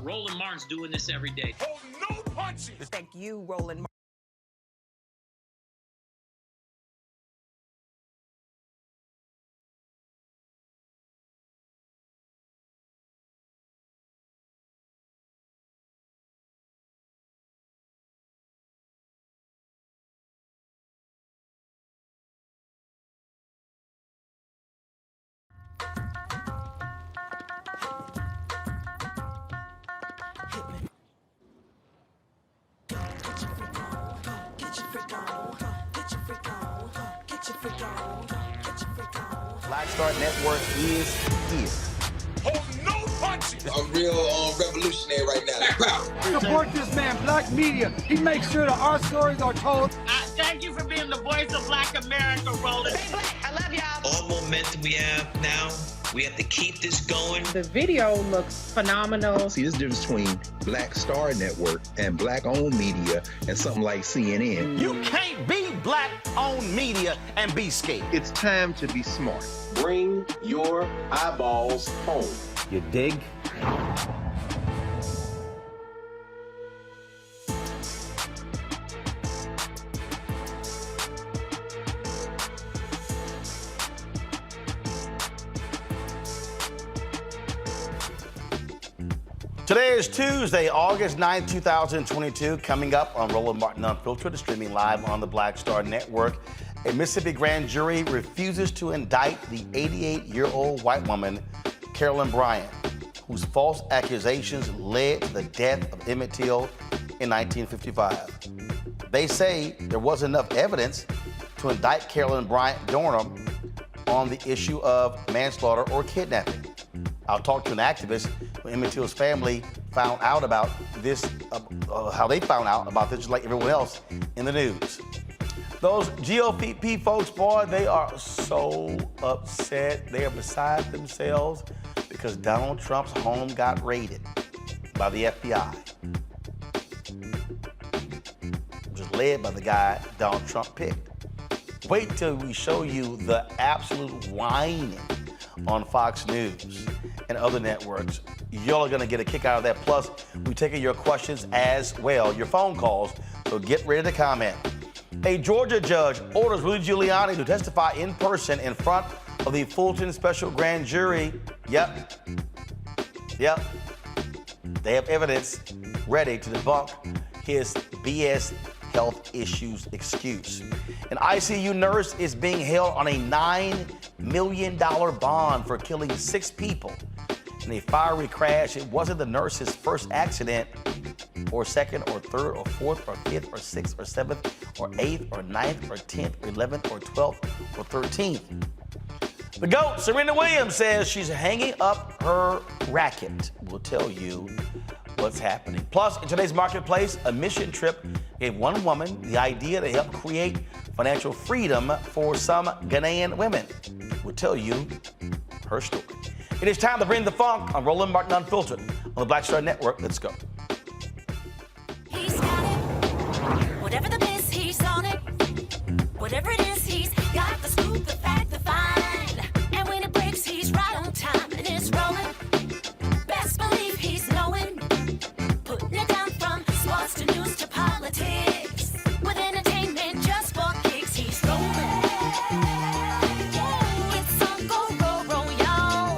Roland Martin's doing this every day. Oh, no punches! Thank you, Roland Martin. Black Star Network is here. Oh, no punches! I'm real revolutionary right now. Support this man, Black Media. He makes sure that our stories are told. Thank you for being the voice of Black America, Roland. Stay black. I love y'all. All momentum we have now, we have to keep this going. The video looks phenomenal. See, there's a difference between Black Star Network and Black-owned media and something like CNN. You can't be Black-owned media and be scared. It's time to be smart. Bring your eyeballs home. You dig? Today is Tuesday, August 9, 2022. Coming up on Roland Martin Unfiltered, streaming live on the Black Star Network. A Mississippi grand jury refuses to indict the 88-year-old white woman, Carolyn Bryant, whose false accusations led to the death of Emmett Till in 1955. They say there wasn't enough evidence to indict Carolyn Bryant Donham on the issue of manslaughter or kidnapping. I'll talk to an activist when Emmett Till's family found out about this, how they found out about this, just like everyone else in the news. Those GOP folks, boy, they are so upset. They are beside themselves because Donald Trump's home got raided by the FBI, which is led by the guy Donald Trump picked. Wait till we show you the absolute whining on Fox News and other networks. Y'all are going to get a kick out of that. Plus, we're taking your questions as well, your phone calls, so get ready to comment. A Georgia judge orders Rudy Giuliani to testify in person in front of the Fulton special grand jury. Yep. They have evidence ready to debunk his BS health issues excuse. An ICU nurse is being held on a $9 million bond for killing 6 people in a fiery crash. It wasn't the nurse's first accident, or second, or third, or fourth, or fifth, or sixth, or seventh, or eighth, or ninth, or 10th, or 11th, or 12th, or 13th. The GOAT, Serena Williams, says she's hanging up her racket. We'll tell you what's happening. Plus, in today's marketplace, a mission trip gave one woman the idea to help create financial freedom for some Ghanaian women. We'll tell you her story. It is time to bring the funk on Roland Martin Unfiltered on the Black Star Network. Let's go. He's got it. Whatever the biz, he's on it. Whatever it is, he's got the scoop, the fact, the find. And when it breaks, he's right on time and it's rolling. Best believe he's knowing. Putting it down from sports to news to politics. With entertainment just for kicks, he's rolling. It's on go, roll, y'all.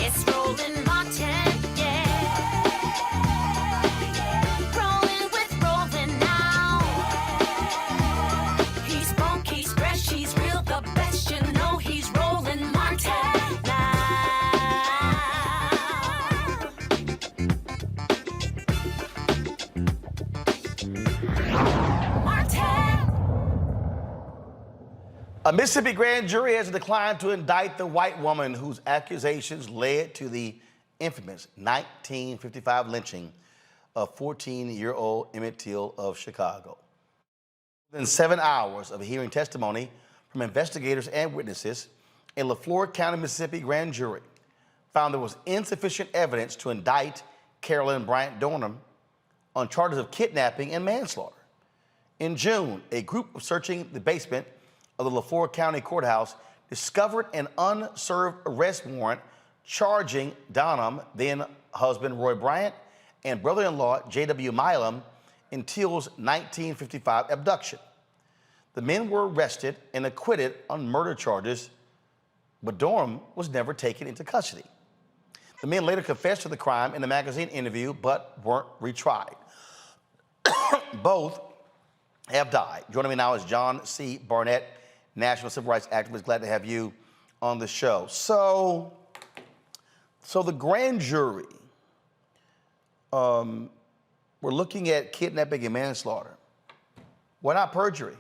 It's Roland Martin, rolling with Roland now. He's funk, he's fresh, he's real, the best, you know he's Roland Martin now. A Mississippi grand jury has declined to indict the white woman whose accusations led to the infamous 1955 lynching of 14-year-old Emmett Till of Chicago. Within 7 hours of hearing testimony from investigators and witnesses, a LaFleur County, Mississippi grand jury found there was insufficient evidence to indict Carolyn Bryant Donham on charges of kidnapping and manslaughter. In June, a group searching the basement of the LaFleur County Courthouse discovered an unserved arrest warrant charging Donham, then husband Roy Bryant, and brother-in-law J.W. Milam in Till's 1955 abduction. The men were arrested and acquitted on murder charges, but Donham was never taken into custody. The men later confessed to the crime in a magazine interview, but weren't retried. Both have died. Joining me now is John C. Barnett, national civil rights activist. Glad to have you on the show. So the grand jury, we're looking at kidnapping and manslaughter. Why not perjury?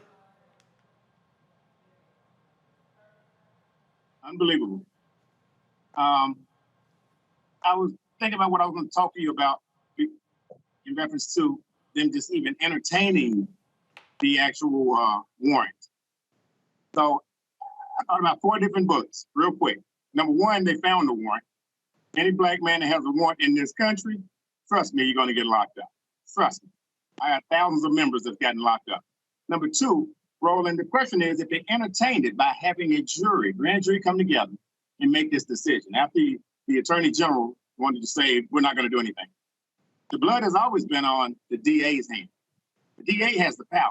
Unbelievable. I was thinking about what I was going to talk to you about in reference to them just even entertaining the actual warrant. So I thought about 4 different books real quick. Number one, they found the warrant. Any black man that has a warrant in this country, trust me, you're going to get locked up. Trust me. I have thousands of members that have gotten locked up. Number two, Roland, the question is if they entertained it by having a jury, grand jury come together and make this decision. After the attorney general wanted to say, we're not going to do anything. The blood has always been on the DA's hand. The DA has the power.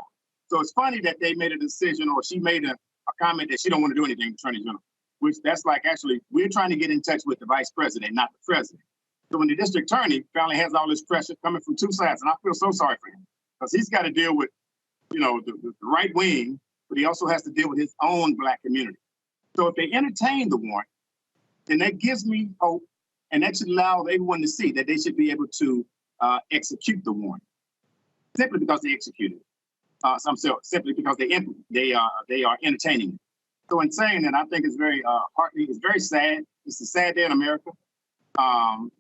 So it's funny that they made a decision, or she made a comment that she don't want to do anything, attorney general, which that's like, actually, we're trying to get in touch with the vice president, not the president. So when the district attorney finally has all this pressure coming from 2 sides, and I feel so sorry for him, because he's got to deal with, the right wing, but he also has to deal with his own black community. So if they entertain the warrant, then that gives me hope, and that should allow everyone to see that they should be able to execute the warrant, simply because they executed it. Simply because they are entertaining it. So in saying that, I think it's very heartening. It's very sad. It's a sad day in America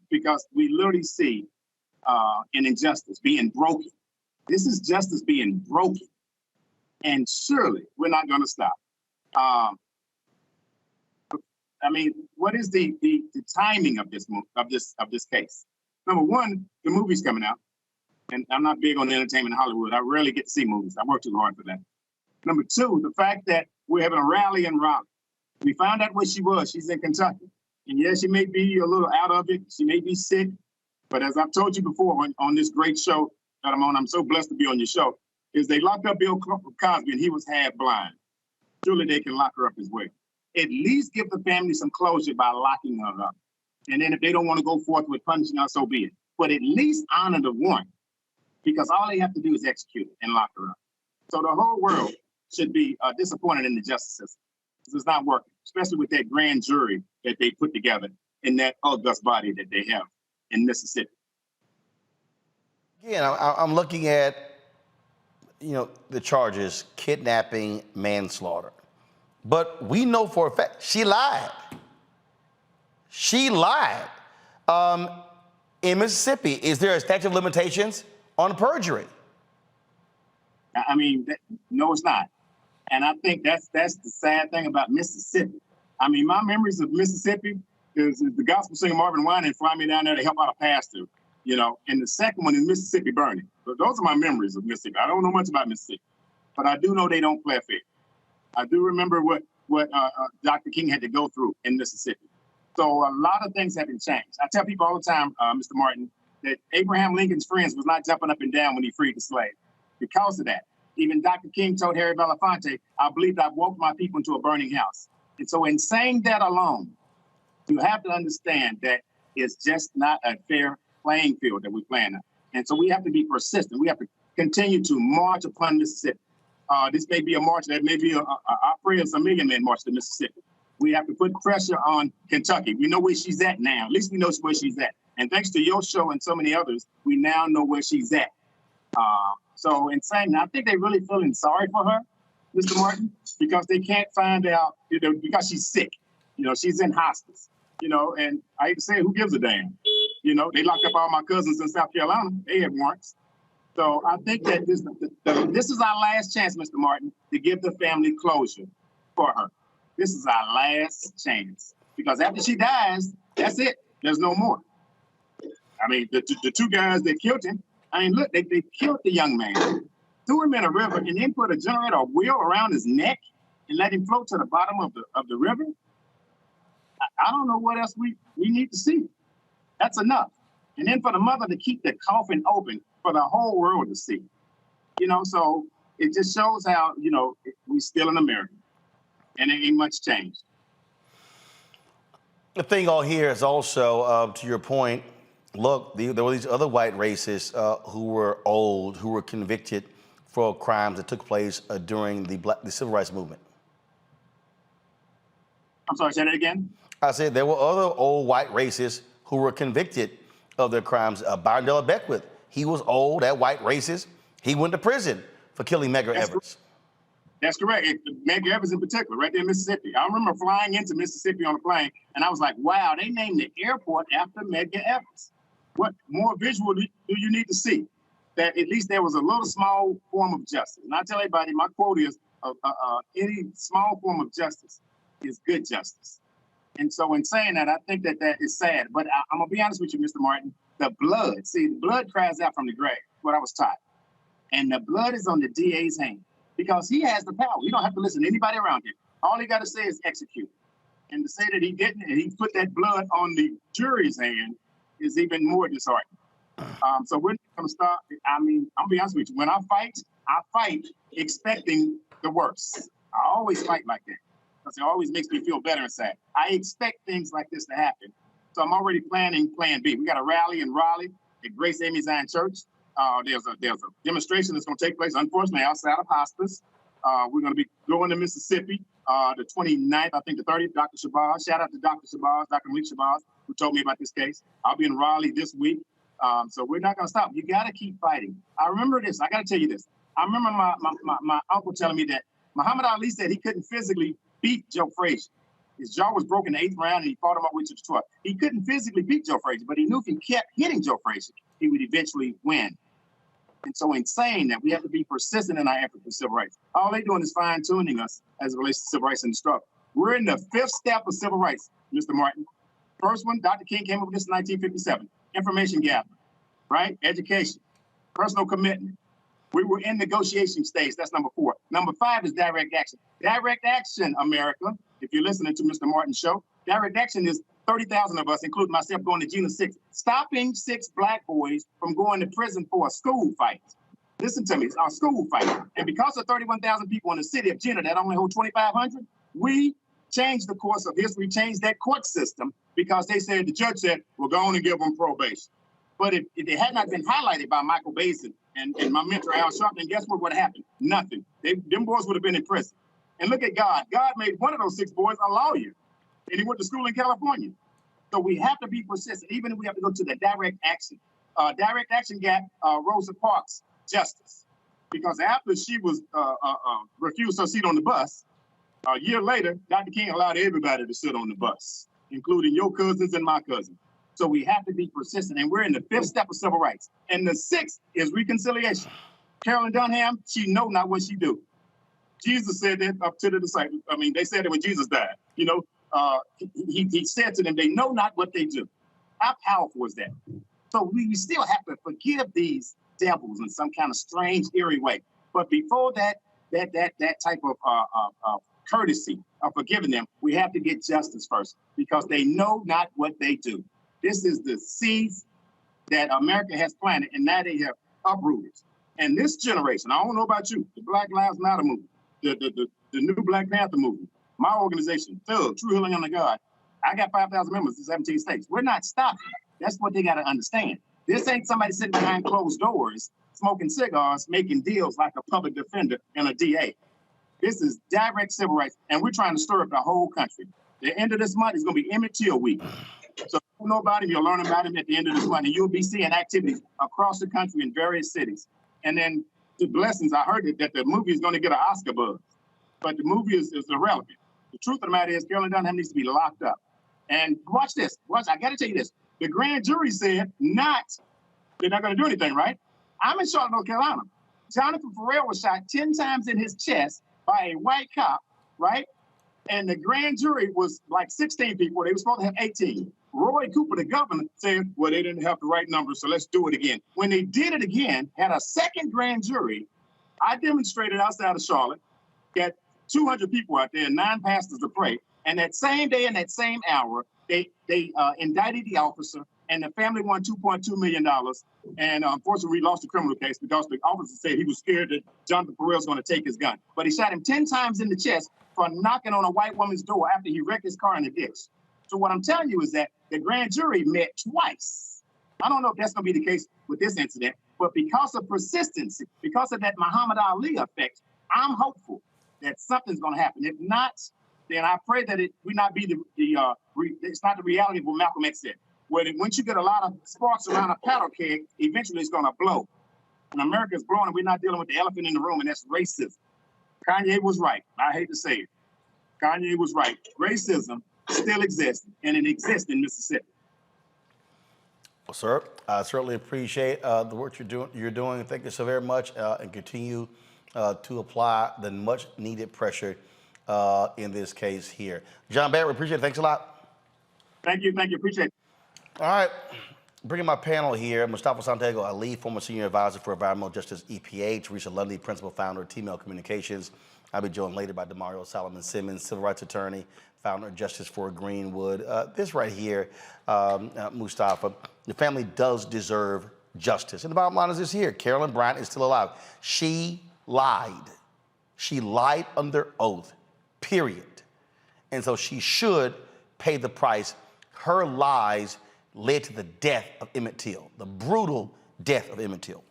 because we literally see an injustice being broken. This is justice being broken, and surely we're not going to stop. I mean, what is the timing of this case? Number one, the movie's coming out, and I'm not big on entertainment in Hollywood. I rarely get to see movies. I work too hard for that. Number two, the fact that we're having a rally in Raleigh We found out where she was. She's in Kentucky. And yes, she may be a little out of it. She may be sick. But as I've told you before on this great show that I'm on, I'm so blessed to be on your show, is they locked up Bill Cosby and he was half blind. Surely they can lock her up as well. At least give the family some closure by locking her up. And then if they don't want to go forth with punishing her, so be it. But at least honor the warrant, because all they have to do is execute it and lock her up. So the whole world should be disappointed in the justice system. It's not working, especially with that grand jury that they put together in that august body that they have in Mississippi. Again, I'm looking at, the charges, kidnapping, manslaughter. But we know for a fact she lied. She lied. In Mississippi, is there a statute of limitations on perjury? I mean, no, it's not. And I think that's the sad thing about Mississippi. I mean, my memories of Mississippi is the gospel singer Marvin Wine and fly me down there to help out a pastor, and the second one is Mississippi burning. So those are my memories of Mississippi. I don't know much about Mississippi, but I do know they don't play fair. I do remember what Dr. King had to go through in Mississippi. So a lot of things have been changed. I tell people all the time, Mr. Martin, that Abraham Lincoln's friends was not jumping up and down when he freed the slave. Because of that, even Dr. King told Harry Belafonte, I believed I woke my people into a burning house. And so in saying that alone, you have to understand that it's just not a fair playing field that we're playing on. And so we have to be persistent. We have to continue to march upon Mississippi. This may be a march that may be our prayer is a million man march to Mississippi. We have to put pressure on Kentucky. We know where she's at now. At least we know where she's at. And thanks to your show and so many others, we now know where she's at. So in saying that, I think they're really feeling sorry for her, Mr. Martin, because they can't find out, because she's sick. She's in hospice. And I hate to say it, who gives a damn? They locked up all my cousins in South Carolina. They had warrants. So I think that this is our last chance, Mr. Martin, to give the family closure for her. This is our last chance. Because after she dies, that's it. There's no more. I mean, the two guys that killed him, look, they killed the young man, threw him in a river, and then put a generator wheel around his neck and let him float to the bottom of the river. I don't know what else we need to see. That's enough. And then for the mother to keep the coffin open for the whole world to see. So it just shows how, we still in America. And there ain't much changed. The thing all here is also, to your point, look, there were these other white racists who were old, who were convicted for crimes that took place during the Civil Rights Movement. I'm sorry, say that again? I said there were other old white racists who were convicted of their crimes. Byron Della Beckwith, he was old, that white racist. He went to prison for killing Medgar Evers. That's correct. Medgar Evers in particular, right there in Mississippi. I remember flying into Mississippi on a plane, and I was like, wow, they named the airport after Medgar Evers. What more visual do you need to see? That at least there was a little small form of justice. And I tell everybody, my quote is, any small form of justice is good justice. And so in saying that, I think that is sad. But I'm going to be honest with you, Mr. Martin, the blood cries out from the grave, what I was taught. And the blood is on the DA's hand because he has the power. You don't have to listen to anybody around him. All he got to say is execute. And to say that he didn't and he put that blood on the jury's hand is even more disheartening. So we're not going to stop. I'm going to be honest with you. When I fight expecting the worst. I always fight like that because it always makes me feel better inside. I expect things like this to happen. So I'm already planning plan B. We got a rally in Raleigh at Grace Amy Zion Church. There's a demonstration that's going to take place, unfortunately, outside of hospice. We're going to be going to Mississippi the 29th, I think the 30th, Dr. Shabazz. Shout out to Dr. Shabazz, Dr. Malik Shabazz, who told me about this case. I'll be in Raleigh this week. So we're not going to stop. You got to keep fighting. I remember this. I got to tell you this. I remember my uncle telling me that Muhammad Ali said he couldn't physically beat Joe Frazier. His jaw was broken in the 8th round, and he fought him up with to the 12th. He couldn't physically beat Joe Frazier, but he knew if he kept hitting Joe Frazier, he would eventually win. And so in saying that, we have to be persistent in our effort for civil rights. All they're doing is fine-tuning us as it relates to civil rights in the struggle. We're in the 5th step of civil rights, Mr. Martin. First one, Dr. King came up with this in 1957. Information gathering, right? Education, personal commitment. We were in negotiation stage. That's number 4. Number 5 is direct action. Direct action, America, if you're listening to Mr. Martin's show, direct action is 30,000 of us, including myself, going to June 6th, stopping 6 black boys from going to prison for a school fight. Listen to me, it's our school fight. And because of 31,000 people in the city of Jena that only hold 2,500, we changed the course of history, changed that court system because they said, the judge said, we're going to give them probation. But if it had not been highlighted by Michael Basin and my mentor, Al Sharpton, guess what would have happened? Nothing. Them boys would have been in prison. And look at God. God made one of those 6 boys a lawyer, and he went to school in California. So we have to be persistent, even if we have to go to the direct action. Direct action got Rosa Parks justice, because after she was refused her seat on the bus, a year later, Dr. King allowed everybody to sit on the bus, including your cousins and my cousin. So we have to be persistent, and we're in the 5th step of civil rights. And the 6th is reconciliation. Carolyn Donham, she know not what she do. Jesus said that up to the disciples. I mean, they said it when Jesus died. You know, he said to them, they know not what they do. How powerful is that? So we still have to forgive these devils in some kind of strange, eerie way. But before that type of courtesy of forgiving them, we have to get justice first, because they know not what they do. This is the seeds that America has planted, and now they have uprooted. And this generation, I don't know about you, the Black Lives Matter movement, the new Black Panther movement, my organization, True Healing on the God, I got 5,000 members in 17 states. We're not stopping. That's what they got to understand. This ain't somebody sitting behind closed doors, smoking cigars, making deals like a public defender and a DA. This is direct civil rights, and we're trying to stir up the whole country. The end of this month is going to be Emmett Till week. So if you know about him, you'll learn about him at the end of this month, and you'll be seeing activities across the country in various cities. And then the blessings, I heard that the movie is going to get an Oscar buzz, but the movie is irrelevant. The truth of the matter is Carolyn Donham needs to be locked up. And watch this. I got to tell you this. The grand jury said they're not going to do anything, right? I'm in Charlotte, North Carolina. Jonathan Farrell was shot 10 times in his chest by a white cop, right? And the grand jury was like 16 people. They were supposed to have 18. Roy Cooper, the governor, said, well, they didn't have the right numbers, so let's do it again. When they did it again, had a second grand jury, I demonstrated outside of Charlotte, got 200 people out there, 9 pastors to pray. And that same day and that same hour, they indicted the officer, and the family won $2.2 million. And unfortunately, we lost the criminal case because the officer said he was scared that Jonathan Farrell was going to take his gun. But he shot him 10 times in the chest for knocking on a white woman's door after he wrecked his car in a ditch. So what I'm telling you is that the grand jury met twice. I don't know if that's going to be the case with this incident, but because of persistency, because of that Muhammad Ali effect, I'm hopeful that something's going to happen. If not, then I pray that it will not be it's not the reality of what Malcolm X said. Once you get a lot of sparks around a paddle keg, eventually it's going to blow. And America's blowing, and we're not dealing with the elephant in the room, and that's racism. Kanye was right. I hate to say it. Kanye was right. Racism still exists, and it exists in Mississippi. Well, sir, I certainly appreciate the work you're doing. Thank you so very much, and continue to apply the much-needed pressure in this case here. John Barrett, we appreciate it. Thanks a lot. Thank you. Appreciate it. All right, bringing my panel here, Mustafa Santiago Ali, former senior advisor for Environmental Justice EPA, Teresa Lundy, principal founder of T-Mail Communications. I'll be joined later by Demario Solomon Simmons, civil rights attorney, founder of Justice for Greenwood. This right here, Mustafa, the family does deserve justice. And the bottom line is this here, Carolyn Bryant is still alive. She lied. She lied under oath, period. And so she should pay the price. Her lies led to the death of Emmett Till, the brutal death of Emmett Till.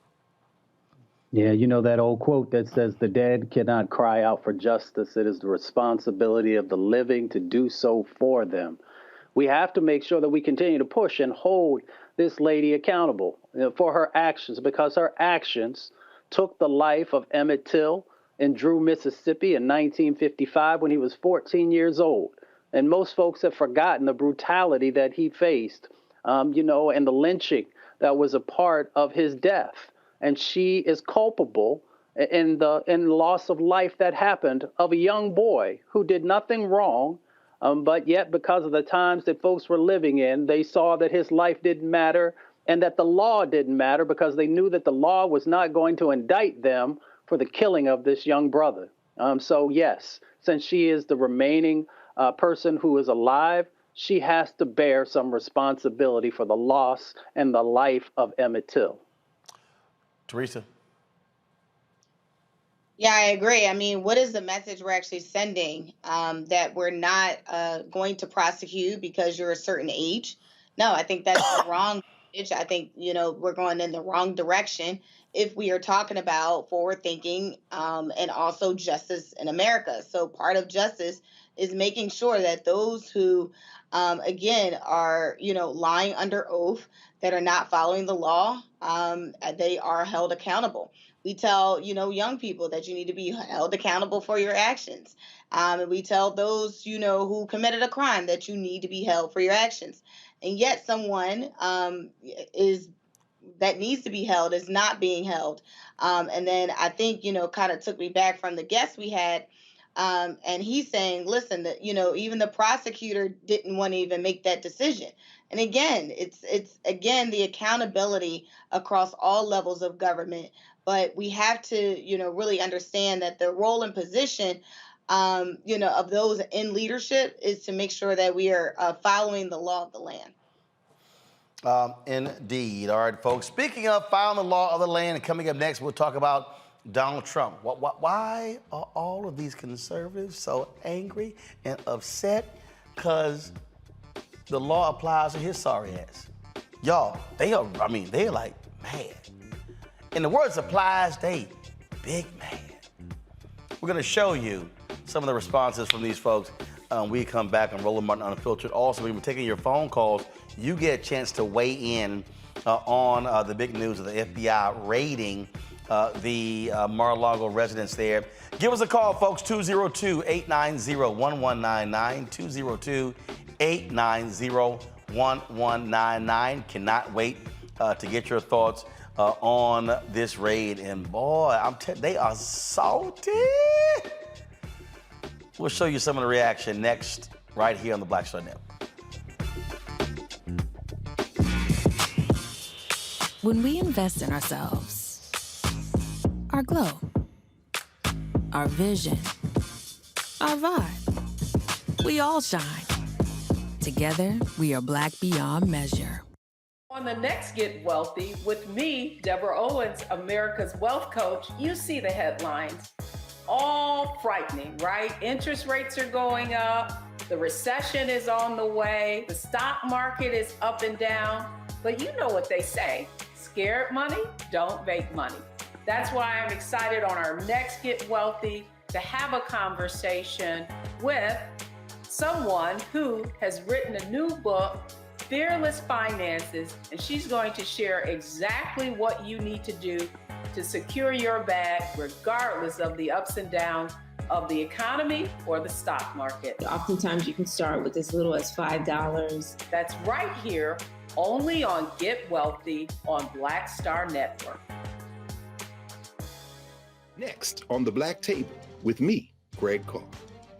Yeah, you know that old quote that says the dead cannot cry out for justice. It is the responsibility of the living to do so for them. We have to make sure that we continue to push and hold this lady accountable for her actions, because her actions took the life of Emmett Till in Drew, Mississippi in 1955 when he was 14 years old. And most folks have forgotten the brutality that he faced, and the lynching that was a part of his death. And she is culpable in the loss of life that happened of a young boy who did nothing wrong, but yet because of the times that folks were living in, they saw that his life didn't matter and that the law didn't matter, because they knew that the law was not going to indict them for the killing of this young brother. So yes, since she is the remaining person who is alive, she has to bear some responsibility for the loss and the life of Emmett Till. Teresa. Yeah, I agree. I mean, what is the message we're actually sending? That we're not going to prosecute because you're a certain age? No, I think that's the wrong message. I think, we're going in the wrong direction if we are talking about forward thinking and also justice in America. So part of justice is making sure that those who, again, are, lying under oath, that are not following the law, they are held accountable. We tell, young people that you need to be held accountable for your actions. And we tell those, who committed a crime that you need to be held for your actions. And yet someone that needs to be held is not being held. And then I think, kind of took me back from the guest we had. And he's saying, listen, that, even the prosecutor didn't want to even make that decision. And again, it's again, the accountability across all levels of government. But we have to, really understand that the role and position, of those in leadership is to make sure that we are following the law of the land. Indeed. All right, folks. Speaking of following the law of the land, coming up next, we'll talk about Donald Trump. Why are all of these conservatives so angry and upset? Because the law applies to his sorry ass. Y'all, they're like mad. In the words applies, they big mad. We're going to show you some of the responses from these folks. We come back on Roland Martin Unfiltered. Also, we've been taking your phone calls. You get a chance to weigh in on the big news of the FBI raiding the Mar-A-Lago residence there. Give us a call, folks, 202-890-1199, 202-890-1199. Cannot wait to get your thoughts on this raid. And boy, they are salty. We'll show you some of the reaction next, right here on the Black Star Network. When we invest in ourselves, our glow, our vision, our vibe, we all shine. Together, we are Black beyond measure. On the next Get Wealthy with me, Deborah Owens, America's Wealth Coach, you see the headlines. All frightening, right? Interest rates are going up. The recession is on the way. The stock market is up and down. But you know what they say. Scared money, don't make money. That's why I'm excited on our next Get Wealthy to have a conversation with someone who has written a new book, Fearless Finances, and she's going to share exactly what you need to do to secure your bag regardless of the ups and downs of the economy or the stock market. Oftentimes you can start with as little as $5. That's right here, only on Get Wealthy on Black Star Network. Next on the Black Table with me, Greg Carr.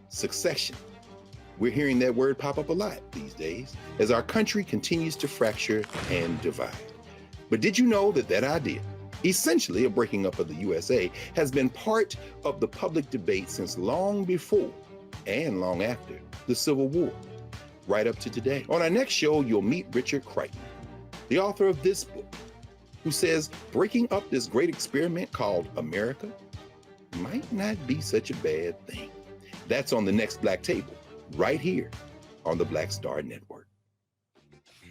Succession. We're hearing that word pop up a lot these days as our country continues to fracture and divide. But did you know that idea, essentially a breaking up of the USA, has been part of the public debate since long before and long after the Civil War, right up to today? On our next show, you'll meet Richard Crichton, the author of this book, who says breaking up this great experiment called America might not be such a bad thing. That's on the next Black Table, right here on the Black Star Network.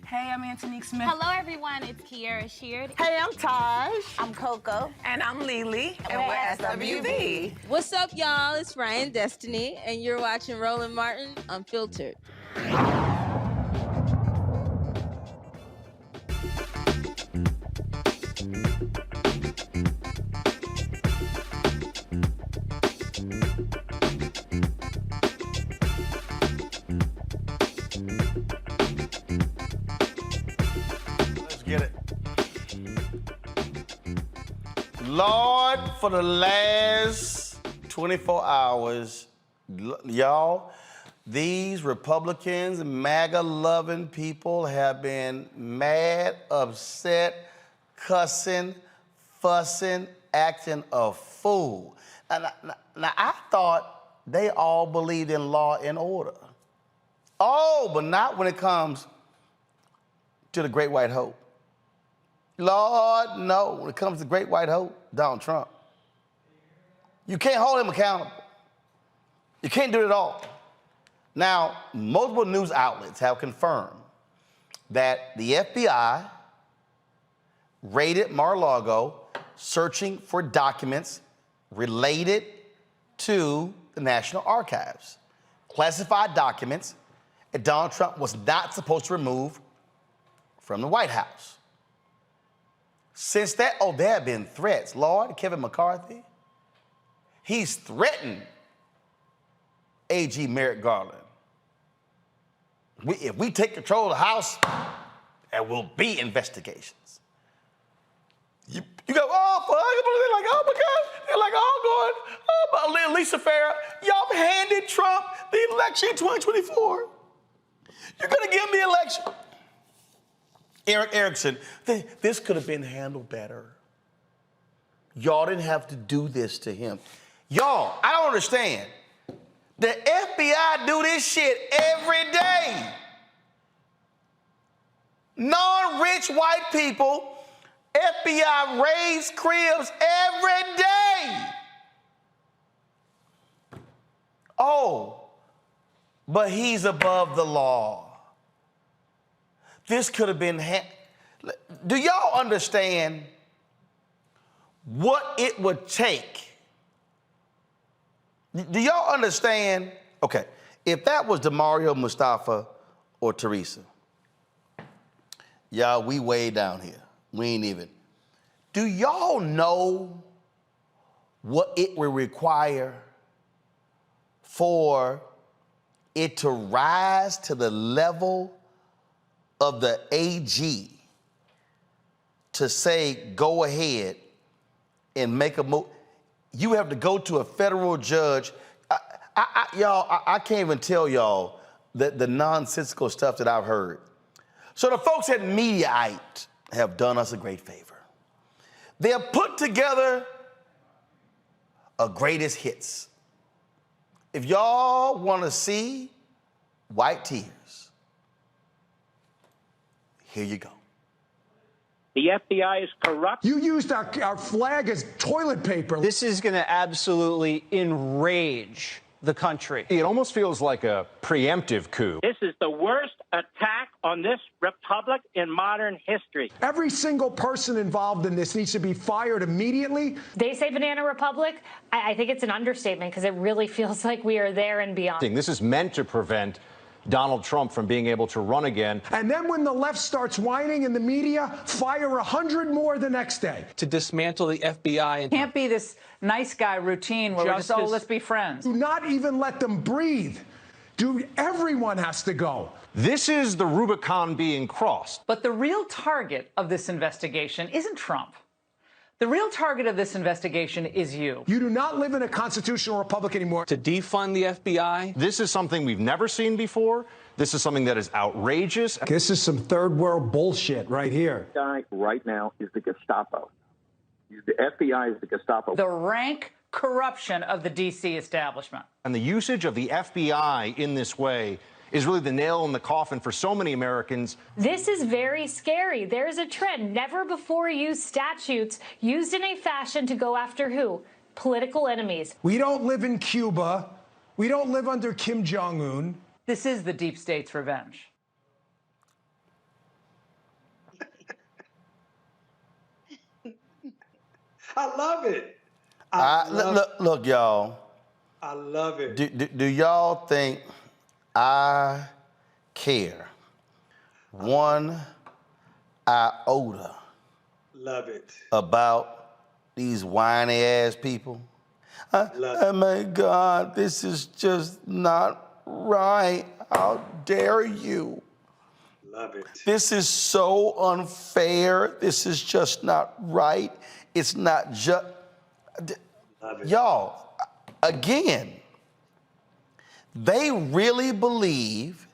Hey, I'm Antonique Smith. Hello, everyone. It's Kiara Sheard. Hey, I'm Taj. I'm Coco. And I'm Lily. And we're SWV. What's up, y'all? It's Ryan Destiny, and you're watching Roland Martin Unfiltered. Get it. Lord, for the last 24 hours, y'all, these Republicans, MAGA-loving people have been mad, upset, cussing, fussing, acting a fool. Now, I thought they all believed in law and order. Oh, but not when it comes to the great white hope. Lord, no. When it comes to the great white hope, Donald Trump. You can't hold him accountable. You can't do it at all. Now, multiple news outlets have confirmed that the FBI raided Mar-a-Lago searching for documents related to the National Archives, classified documents that Donald Trump was not supposed to remove from the White House. Since that, oh, there have been threats. Lord, Kevin McCarthy, he's threatened AG Merrick Garland. If we take control of the House, there will be investigations. You go, oh, fuck, they're like, oh my God, they're like, oh, going, oh, Lisa Farah, y'all handed Trump the election in 2024. You're gonna give him the election. Eric Erickson, this could have been handled better. Y'all didn't have to do this to him. Y'all, I don't understand. The FBI do this shit every day. Non-rich white people, FBI raids cribs every day. Oh, but he's above the law. This could have been, do y'all understand what it would take? Do y'all understand? Okay, if that was DeMario, Mustafa, or Teresa, y'all, we way down here. We ain't even. Do y'all know what it will require for it to rise to the level of the AG to say, go ahead and make a move? You have to go to a federal judge. Y'all, I can't even tell y'all the nonsensical stuff that I've heard. So the folks at Mediaite have done us a great favor. They have put together a greatest hits. If y'all want to see white tears, here you go. The FBI is corrupt. You used our flag as toilet paper. This is going to absolutely enrage the country. It almost feels like a preemptive coup. This is the worst attack on this republic in modern history. Every single person involved in this needs to be fired immediately. They say banana republic. I think it's an understatement because it really feels like we are there and beyond. This is meant to prevent Donald Trump from being able to run again. And then when the left starts whining in the media, fire 100 more the next day. To dismantle the FBI. And can't be this nice guy routine where we're just, oh, let's be friends. Do not even let them breathe. Everyone has to go. This is the Rubicon being crossed. But the real target of this investigation isn't Trump. The real target of this investigation is you. You do not live in a constitutional republic anymore. To defund the FBI. This is something we've never seen before. This is something that is outrageous. This is some third world bullshit right here. The guy right now is the Gestapo. The FBI is the Gestapo. The rank corruption of the D.C. establishment. And the usage of the FBI in this way is really the nail in the coffin for so many Americans. This is very scary. There's a trend. Never before used statutes used in a fashion to go after who? Political enemies. We don't live in Cuba. We don't live under Kim Jong-un. This is the deep state's revenge. I love it. Look, y'all. I love it. Do y'all think I care one iota Love it. about these whiny ass people? Oh my God, this is just not right. How dare you? Love it. This is so unfair. This is just not right. It's not just. Y'all, again, they really believe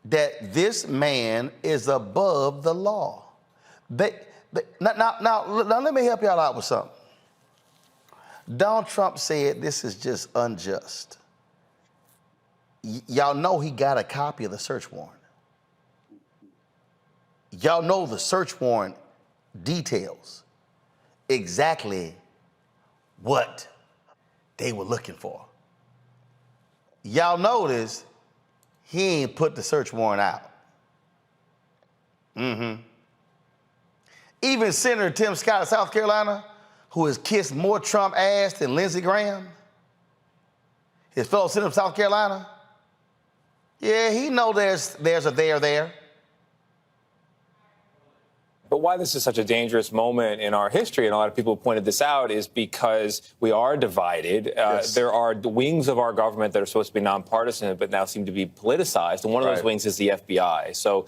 that this man is above the law. Now, let me help y'all out with something. Donald Trump said this is just unjust. y'all know he got a copy of the search warrant. Y'all know the search warrant details exactly what they were looking for. Y'all notice he ain't put the search warrant out. Even Senator Tim Scott of South Carolina, who has kissed more Trump ass than Lindsey Graham, his fellow senator of South Carolina, yeah, he know there's a there. But why this is such a dangerous moment in our history, and a lot of people pointed this out, is because we are divided. Yes. There are wings of our government that are supposed to be nonpartisan, but now seem to be politicized. And one of those wings is the FBI. So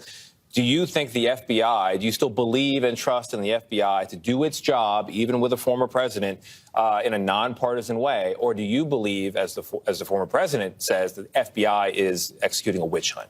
do you think the FBI, do you still believe and trust in the FBI to do its job, even with a former president, in a nonpartisan way? Or do you believe, as the former president says, that the FBI is executing a witch hunt?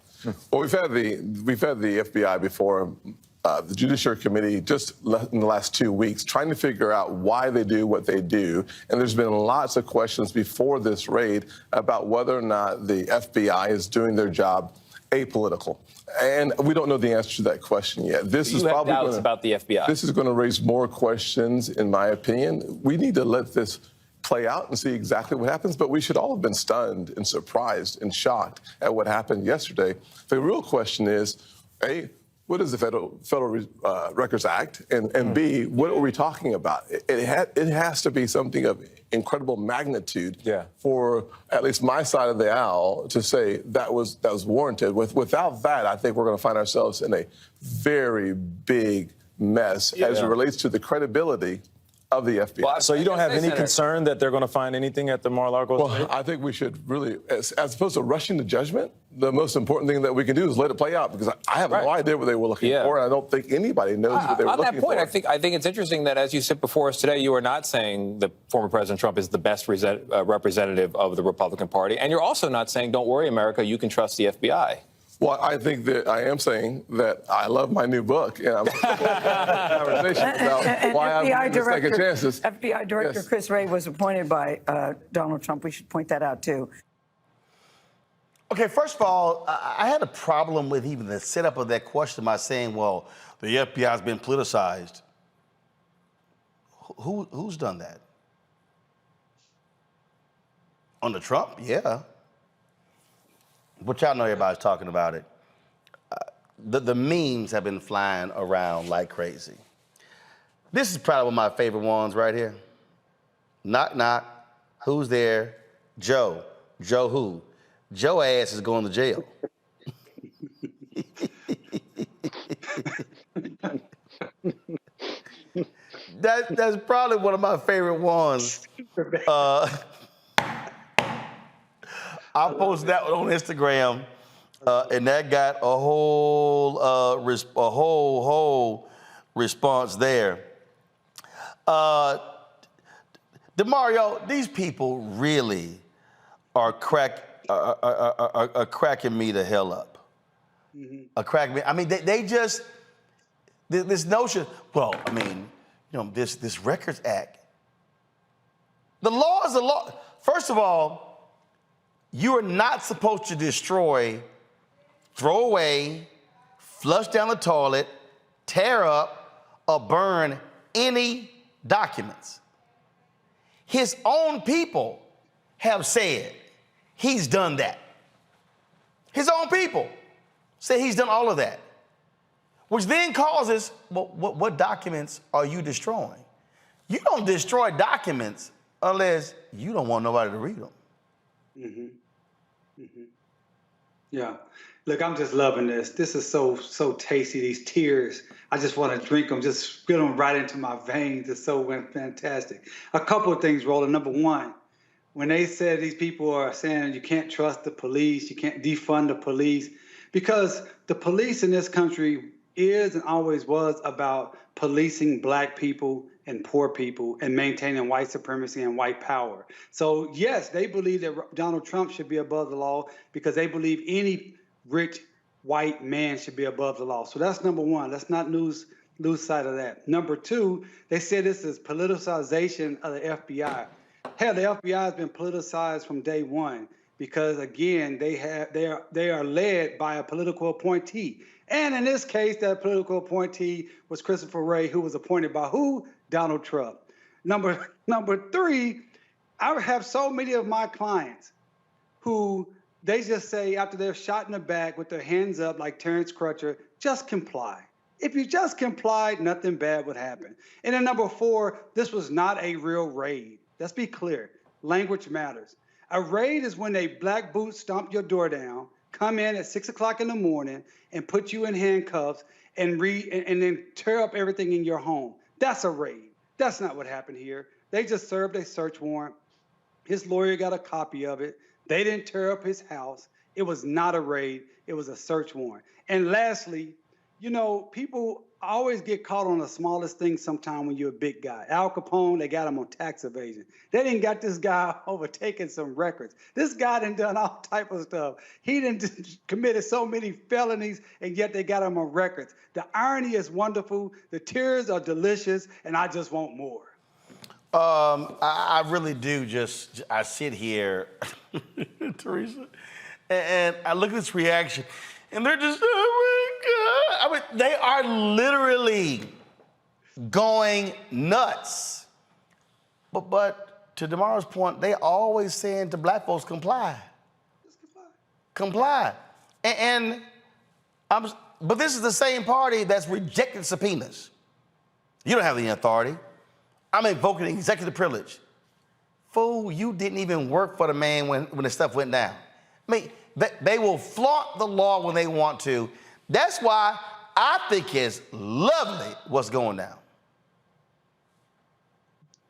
Well, we've had the FBI before. The Judiciary Committee just in the last 2 weeks trying to figure out why they do what they do. And there's been lots of questions before this raid about whether or not the FBI is doing their job apolitical. And we don't know the answer to that question yet. This is probably doubts about the FBI. This is going to raise more questions, in my opinion. We need to let this play out and see exactly what happens. But we should all have been stunned and surprised and shocked at what happened yesterday. The real question is, A, what is the Federal Records Act? And B, what are we talking about? It has to be something of incredible magnitude for at least my side of the aisle to say that was warranted. Without that, I think we're going to find ourselves in a very big mess as it relates to the credibility of the FBI. Well, so you don't have any concern that they're going to find anything at the Mar-A-Lago? Well, I think we should really, as opposed to rushing to judgment, the most important thing that we can do is let it play out, because I have no idea what they were looking for, and I don't think anybody knows what they were looking for. On that point, I think it's interesting that as you sit before us today, you are not saying that former President Trump is the best representative of the Republican Party, and you're also not saying, don't worry, America, you can trust the FBI. Well, I think that I am saying that I love my new book, and I'm conversation about why I'm taking chances. FBI Director Chris Wray was appointed by Donald Trump. We should point that out, too. Okay, first of all, I had a problem with even the setup of that question by saying, well, the FBI has been politicized. Who's done that? Under Trump? Yeah. But y'all know everybody's talking about it. The memes have been flying around like crazy. This is probably one of my favorite ones right here. Knock, knock. Who's there? Joe. Joe who? Joe ass is going to jail. That's probably one of my favorite ones. I posted that one on Instagram, and that got a whole response there. DeMario, these people really are cracking me the hell up. Cracking me. I mean, they just this notion. Well, I mean, this Records Act. The law is the law. First of all, you are not supposed to destroy, throw away, flush down the toilet, tear up, or burn any documents. His own people have said he's done that. His own people say he's done all of that, which then causes, well, what documents are you destroying? You don't destroy documents unless you don't want nobody to read them. Yeah. Look, I'm just loving this. This is so tasty, these tears. I just want to drink them, just spit them right into my veins. It's so fantastic. A couple of things, Roland. Number one, when they said these people are saying you can't trust the police, you can't defund the police, because the police in this country is and always was about policing black people and poor people and maintaining white supremacy and white power. So yes, they believe that Donald Trump should be above the law because they believe any rich white man should be above the law. So that's number one. Let's not lose sight of that. Number two, they said this is politicization of the FBI. Hell, the FBI has been politicized from day one. because again, they are led by a political appointee. And in this case, that political appointee was Christopher Wray, who was appointed by who? Donald Trump. Number three, I have so many of my clients who they just say after they're shot in the back with their hands up like Terrence Crutcher, just comply. If you just complied, nothing bad would happen. And then number four, this was not a real raid. Let's be clear. Language matters. A raid is when a black boot stomp your door down, come in at 6 o'clock in the morning and put you in handcuffs and then tear up everything in your home. That's a raid. That's not what happened here. They just served a search warrant. His lawyer got a copy of it. They didn't tear up his house. It was not a raid. It was a search warrant. And lastly, you know, people always get caught on the smallest thing sometime when you're a big guy. Al Capone, they got him on tax evasion. They didn't got this guy overtaking some records. This guy done all type of stuff. He done committed so many felonies, and yet they got him on records. The irony is wonderful. The tears are delicious, and I just want more. I really do I sit here, Teresa, and I look at this reaction, and they're just, oh my God. I mean, they are literally going nuts. But to Damaro's point, they always saying to black folks, comply. Just comply. But this is the same party that's rejected subpoenas. You don't have any authority. I'm invoking executive privilege. Fool, you didn't even work for the man when the stuff went down. I mean, they will flaunt the law when they want to. That's why I think it's lovely what's going down.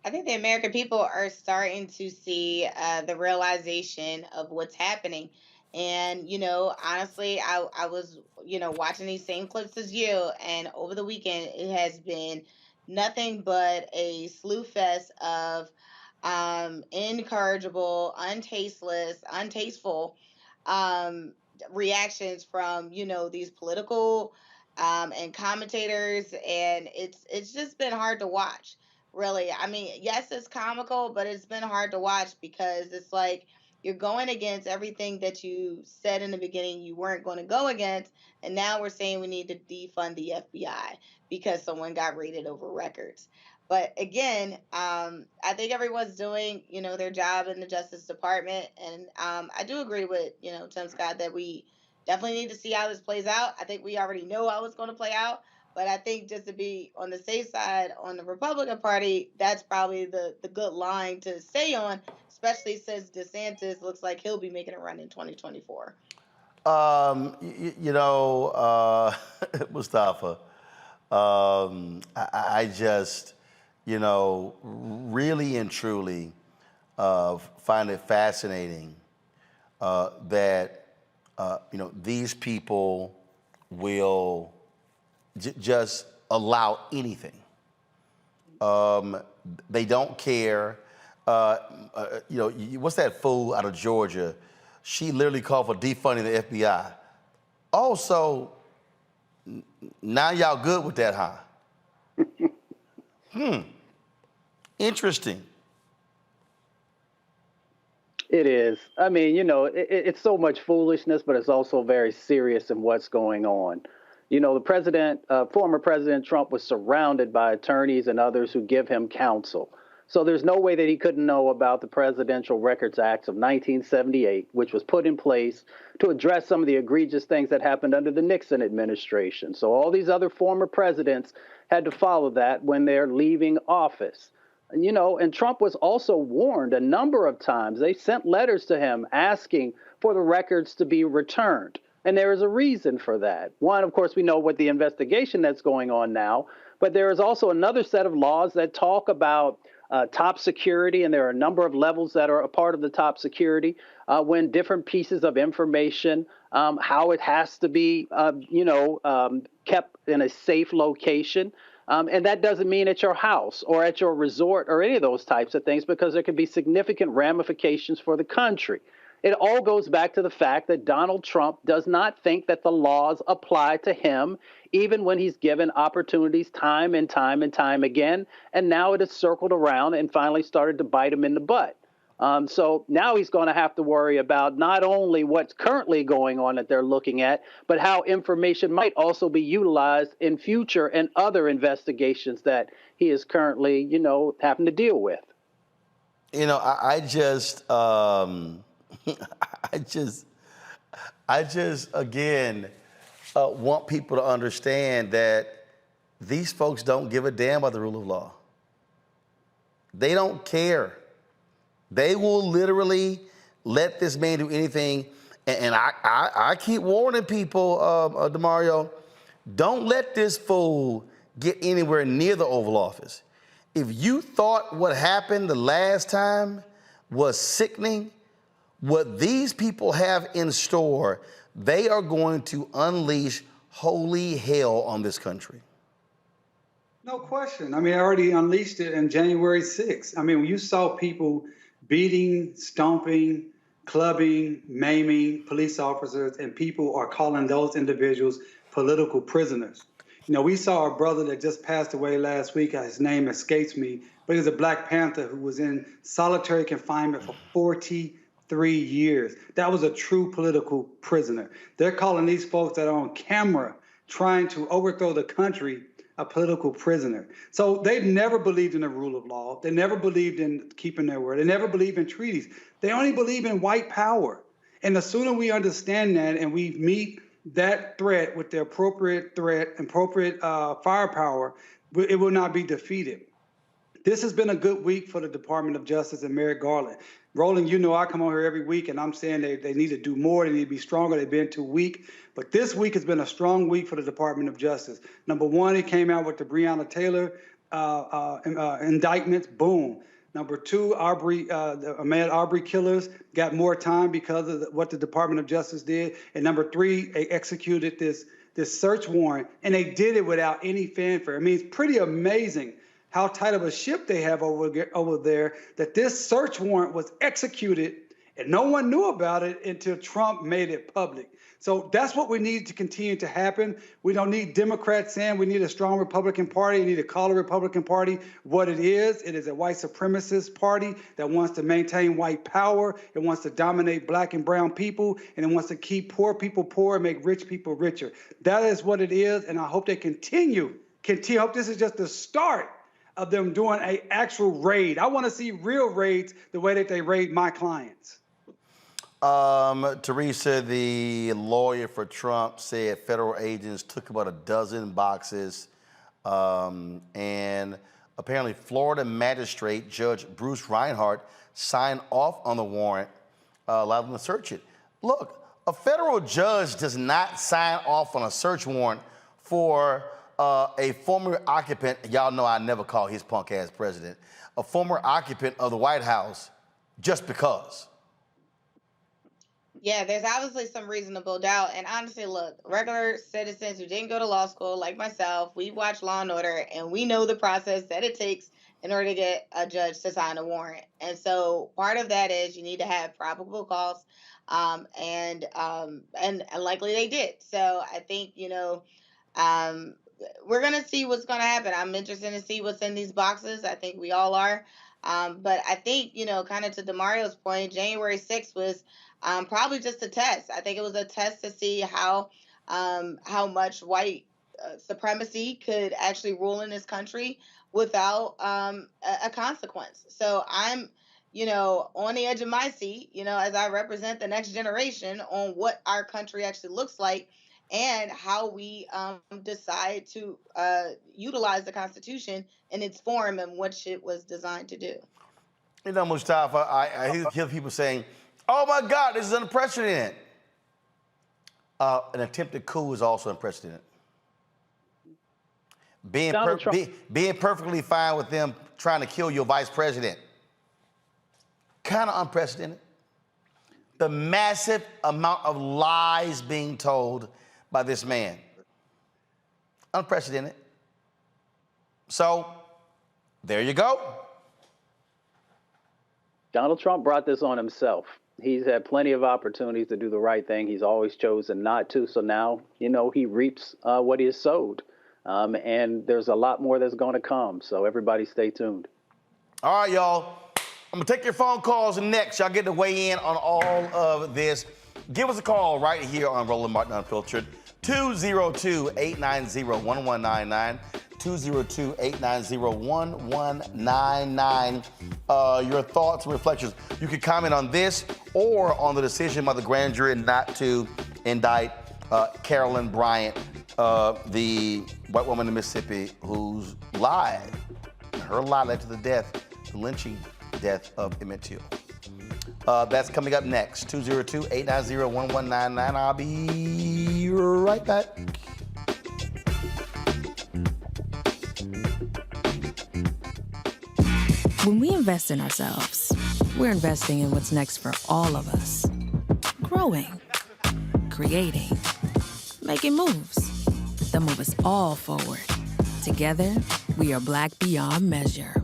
I think the American people are starting to see the realization of what's happening. And, you know, honestly, I was, you know, watching these same clips as you. And over the weekend, it has been nothing but a slew fest of incorrigible, untasteful reactions from, you know, these political and commentators. And it's just been hard to watch, really. I mean, yes, it's comical, but it's been hard to watch because it's like you're going against everything that you said in the beginning you weren't going to go against. And now we're saying we need to defund the FBI because someone got raided over records. But again, I think everyone's doing, you know, their job in the Justice Department. And I do agree with, you know, Tim Scott that we definitely need to see how this plays out. I think we already know how it's going to play out. But I think just to be on the safe side on the Republican Party, that's probably the good line to stay on, especially since DeSantis looks like he'll be making a run in 2024. Mustafa, I just, you know, really and truly find it fascinating that, you know, these people will just allow anything. They don't care. You know, what's that fool out of Georgia? She literally called for defunding the FBI. Oh, so now y'all good with that, huh? Interesting. It is. I mean, you know, it's so much foolishness, but it's also very serious in what's going on. You know, the president, former President Trump was surrounded by attorneys and others who give him counsel. So there's no way that he couldn't know about the Presidential Records Act of 1978, which was put in place to address some of the egregious things that happened under the Nixon administration. So all these other former presidents had to follow that when they're leaving office. And, you know, and Trump was also warned a number of times. They sent letters to him asking for the records to be returned. And there is a reason for that. One, of course, we know what the investigation that's going on now, but there is also another set of laws that talk about top security, and there are a number of levels that are a part of the top security when different pieces of information, how it has to be, kept in a safe location. And that doesn't mean at your house or at your resort or any of those types of things, because there could be significant ramifications for the country. It all goes back to the fact that Donald Trump does not think that the laws apply to him, even when he's given opportunities time and time and time again. And now it has circled around and finally started to bite him in the butt. So now he's going to have to worry about not only what's currently going on that they're looking at, but how information might also be utilized in future and other investigations that he is currently, having to deal with. I just, I just again want people to understand that these folks don't give a damn about the rule of law. They don't care. They will literally let this man do anything. And I keep warning people, DeMario, don't let this fool get anywhere near the Oval Office. If you thought what happened the last time was sickening, what these people have in store, they are going to unleash holy hell on this country. No question. I mean, I already unleashed it on January 6th. I mean, when you saw people beating, stomping, clubbing, maiming police officers, and people are calling those individuals political prisoners. We saw a brother that just passed away last week. His name escapes me, but he was a Black Panther who was in solitary confinement for 43 years. That was a true political prisoner. They're calling these folks that are on camera trying to overthrow the country a political prisoner. So they've never believed in the rule of law. They never believed in keeping their word. They never believed in treaties. They only believe in white power. And the sooner we understand that and we meet that threat with the appropriate firepower, it will not be defeated. This has been a good week for the Department of Justice and Merrick Garland. Roland, I come on here every week and I'm saying they need to do more, they need to be stronger, they've been too weak. But this week has been a strong week for the Department of Justice. Number one, it came out with the Breonna Taylor indictments, boom. Number two, the Ahmaud Arbery killers got more time because of what the Department of Justice did. And number three, they executed this search warrant, and they did it without any fanfare. I mean, it's pretty amazing how tight of a ship they have over there, that this search warrant was executed and no one knew about it until Trump made it public. So that's what we need to continue to happen. We don't need Democrats saying we need a strong Republican Party. We need to call the Republican Party what it is. It is a white supremacist party that wants to maintain white power. It wants to dominate Black and brown people, and it wants to keep poor people poor and make rich people richer. That is what it is, and I hope they continue. I hope this is just the start of them doing an actual raid. I want to see real raids the way that they raid my clients. Teresa, the lawyer for Trump, said federal agents took about a dozen boxes, and apparently Florida magistrate Judge Bruce Reinhart signed off on the warrant, allowed them to search it. Look, a federal judge does not sign off on a search warrant for a former occupant. Y'all know I never call his punk ass president, a former occupant of the White House, just because. Yeah, there's obviously some reasonable doubt. And honestly, look, regular citizens who didn't go to law school, like myself, we watch Law and Order, and we know the process that it takes in order to get a judge to sign a warrant. And so part of that is you need to have probable cause, and likely they did. So I think, we're going to see what's going to happen. I'm interested to see what's in these boxes. I think we all are. But I think, kind of to DeMario's point, January 6th was probably just a test. I think it was a test to see how much white supremacy could actually rule in this country without a consequence. So I'm, on the edge of my seat, as I represent the next generation on what our country actually looks like and how we decide to utilize the Constitution in its form and which it was designed to do. Mustafa, I hear people saying, oh my God, this is unprecedented. An attempted coup is also unprecedented. Being perfectly fine with them trying to kill your vice president, kind of unprecedented. The massive amount of lies being told by this man, unprecedented. So there you go. Donald Trump brought this on himself. He's had plenty of opportunities to do the right thing. He's always chosen not to. So now, he reaps what he has sowed. And there's a lot more that's going to come. So everybody stay tuned. All right, y'all. I'm gonna take your phone calls next. Y'all get to weigh in on all of this. Give us a call right here on Roland Martin Unfiltered, 202-890-1199, 202-890-1199. Your thoughts and reflections. You can comment on this or on the decision by the grand jury not to indict Carolyn Bryant, the white woman in Mississippi whose lie, her lie led to the lynching death of Emmett Till. That's coming up next, 202-890-1199. I'll be right back. When we invest in ourselves, we're investing in what's next for all of us. Growing, creating, making moves that move us all forward. Together, we are Black beyond measure.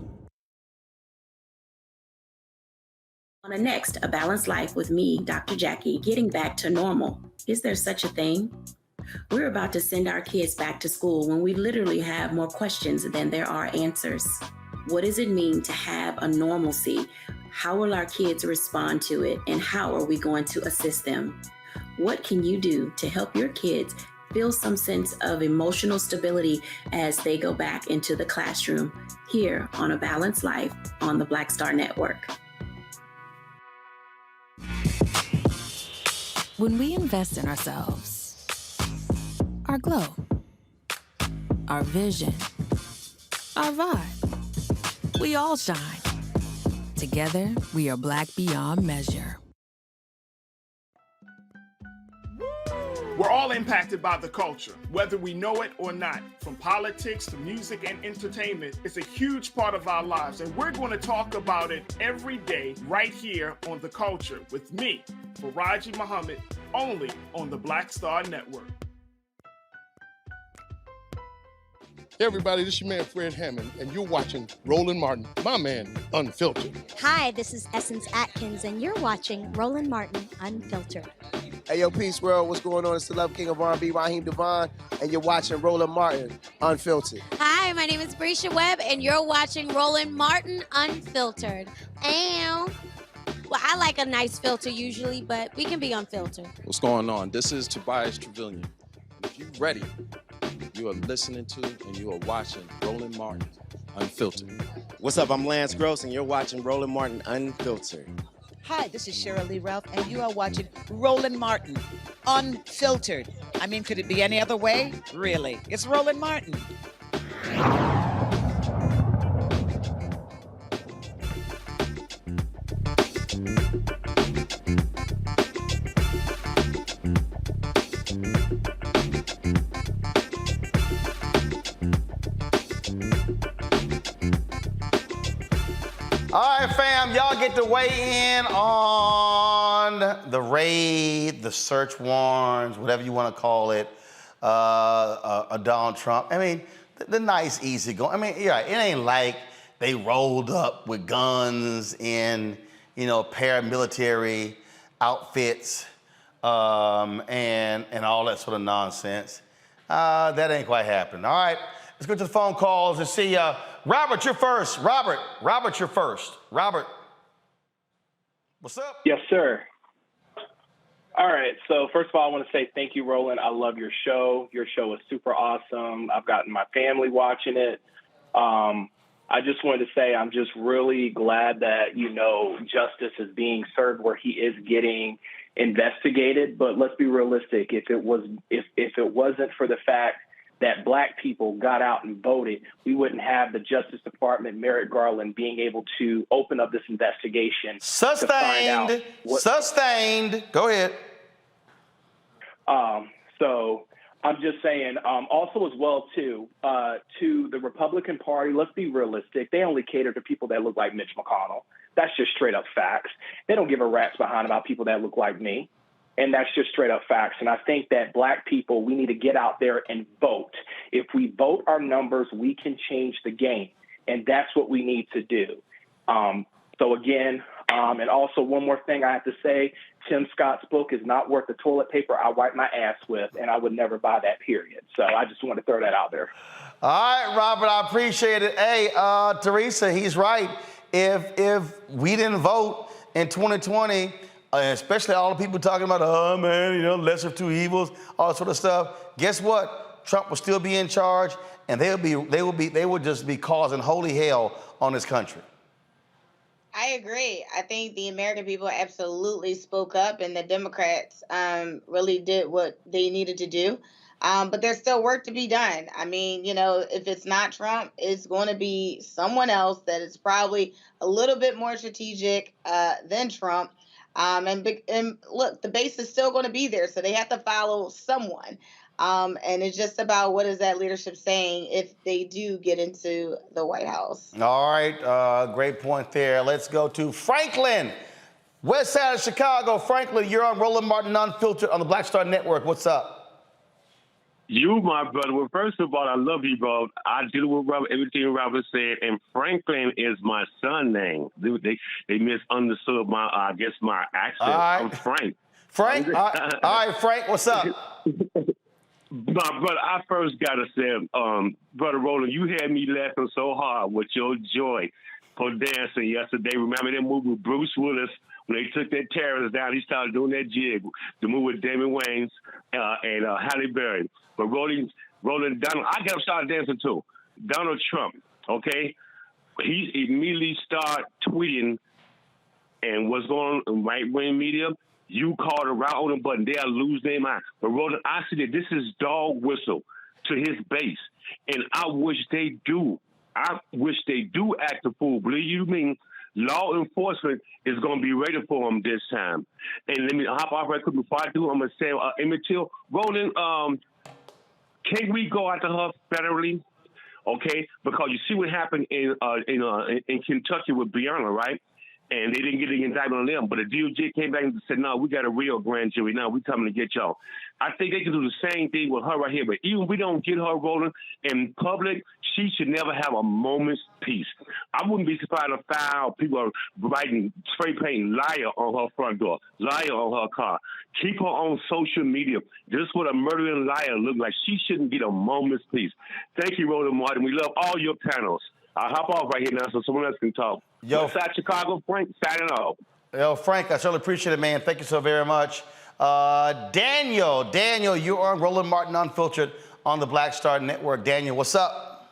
On the next, A Balanced Life with me, Dr. Jackie, getting back to normal. Is there such a thing? We're about to send our kids back to school when we literally have more questions than there are answers. What does it mean to have a normalcy? How will our kids respond to it? And how are we going to assist them? What can you do to help your kids feel some sense of emotional stability as they go back into the classroom? Here on A Balanced Life on the Black Star Network. When we invest in ourselves, our glow, our vision, our vibe, we all shine. Together, we are Black beyond measure. We're all impacted by the culture, whether we know it or not. From politics to music and entertainment, it's a huge part of our lives, and we're going to talk about it every day right here on The Culture with me, Faraji Muhammad, only on the Black Star Network. Hey everybody, this is your man Fred Hammond, and you're watching Roland Martin, my man, Unfiltered. Hi, this is Essence Atkins, and you're watching Roland Martin Unfiltered. Hey, yo, Peace World, what's going on? It's the Love King of R&B, Raheem Devon, and you're watching Roland Martin Unfiltered. Hi, my name is Brescia Webb, and you're watching Roland Martin Unfiltered. And, well, I like a nice filter usually, but we can be unfiltered. What's going on? This is Tobias Trevelyan. If you're ready, you are listening to and you are watching Roland Martin Unfiltered. What's up? I'm Lance Gross, and you're watching Roland Martin Unfiltered. Hi, this is Cheryl Lee Ralph, and you are watching Roland Martin Unfiltered. I mean, could it be any other way? Really? It's Roland Martin. All right, fam, y'all get to weigh in on the raid, the search warrants, whatever you want to call it, Donald Trump. I mean, the nice, easy going. I mean, yeah, it ain't like they rolled up with guns in, paramilitary outfits and all that sort of nonsense. That ain't quite happening. All right, let's go to the phone calls and see. Robert, you're first. Robert, you're first. Robert, what's up? Yes, sir. All right. So first of all, I want to say thank you, Roland. I love your show. Your show is super awesome. I've gotten my family watching it. I just wanted to say I'm just really glad that, justice is being served where he is getting investigated. But let's be realistic. If it wasn't for the fact that Black people got out and voted, we wouldn't have the Justice Department, Merrick Garland, being able to open up this investigation. Sustained. Go ahead. So I'm just saying, also as well, too, to the Republican Party, let's be realistic. They only cater to people that look like Mitch McConnell. That's just straight up facts. They don't give a rat's behind about people that look like me. And that's just straight up facts. And I think that Black people, we need to get out there and vote. If we vote our numbers, we can change the game. And that's what we need to do. So again, and also one more thing I have to say, Tim Scott's book is not worth the toilet paper I wipe my ass with, and I would never buy that, period. So I just want to throw that out there. All right, Robert, I appreciate it. Hey, Teresa, he's right. if we didn't vote in 2020, especially all the people talking about, oh man, you know, lesser of two evils, all that sort of stuff. Guess what? Trump will still be in charge, and they would just be causing holy hell on this country. I agree. I think the American people absolutely spoke up, and the Democrats really did what they needed to do. But there's still work to be done. I mean, you know, if it's not Trump, it's going to be someone else that is probably a little bit more strategic than Trump. And look, the base is still going to be there, so they have to follow someone. And it's just about what is that leadership saying if they do get into the White House. All right, great point there. Let's go to Franklin, west side of Chicago. Franklin, you're on Roland Martin Unfiltered on the Black Star Network. What's up? You, my brother. Well, first of all, I love you, bro. I deal with Robert, everything Robert said, and Franklin is my son name. They misunderstood my, I guess, my accent. Right. I'm Frank. Frank? All right, Frank, what's up? My brother, I first got to say, Brother Roland, you had me laughing so hard with your joy for dancing yesterday. Remember that movie with Bruce Willis when they took that terrorist down? He started doing that jig, the movie with Damon Wayans and Halle Berry. But Roland Donald, I got started dancing too. Donald Trump, okay? He immediately started tweeting and what's going on in right-wing media. You call the right on the button, they'll lose their mind. But Roland, I see that this is dog whistle to his base. And I wish they do. I wish they do act a fool. Believe you me, law enforcement is going to be ready for him this time. And let me hop off right quick before I do. I'm going to say, Emmett Till, Roland, can we go after her federally? Okay, because you see what happened in Kentucky with Breonna, right? And they didn't get the indictment on them. But the DOJ came back and said, no, we got a real grand jury. Now we coming to get y'all. I think they can do the same thing with her right here. But even if we don't get her rolling in public, she should never have a moment's peace. I wouldn't be surprised if people are writing, spray painting liar on her front door, liar on her car. Keep her on social media. This is what a murdering liar looks like. She shouldn't get a moment's peace. Thank you, Roland Martin. We love all your panels. I'll hop off right here now so someone else can talk. Yo, Westside Chicago, Frank, signing off. Yo, Frank, I certainly appreciate it, man. Thank you so very much. Daniel, you're on Roland Martin Unfiltered on the Black Star Network. Daniel, what's up?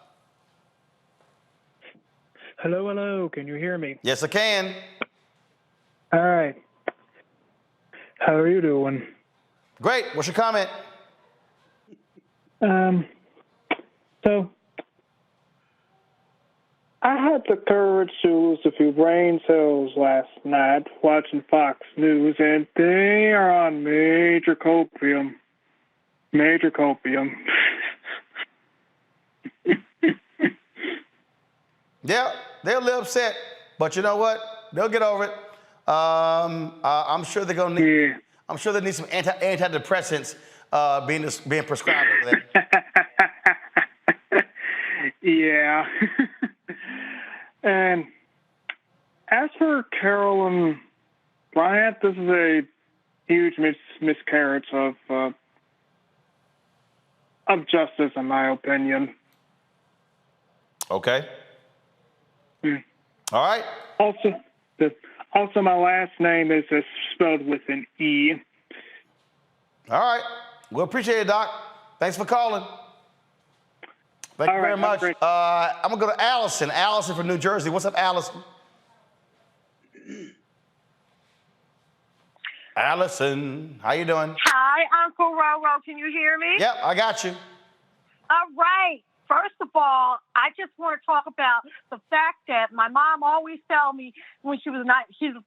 Hello. Can you hear me? Yes, I can. All right. How are you doing? Great. What's your comment? So I had the courage to lose a few brain cells last night watching Fox News, and they are on major copium. Major copium. Yeah, they're a little upset, but you know what? They'll get over it. I'm sure they're gonna need. Yeah. I'm sure they need some antidepressants being prescribed over there. Yeah. And as for Carolyn Bryant, this is a huge miscarriage of justice, in my opinion. Okay. All right. Also, my last name is spelled with an E. All right. Well, appreciate it, Doc. Thanks for calling. Thank you very much. I'm going to go to Allison. Allison from New Jersey. What's up, Allison? Allison, how you doing? Hi, Uncle Roro. Can you hear me? Yep, I got you. All right. First of all, I just want to talk about the fact that my mom always told me when she was 97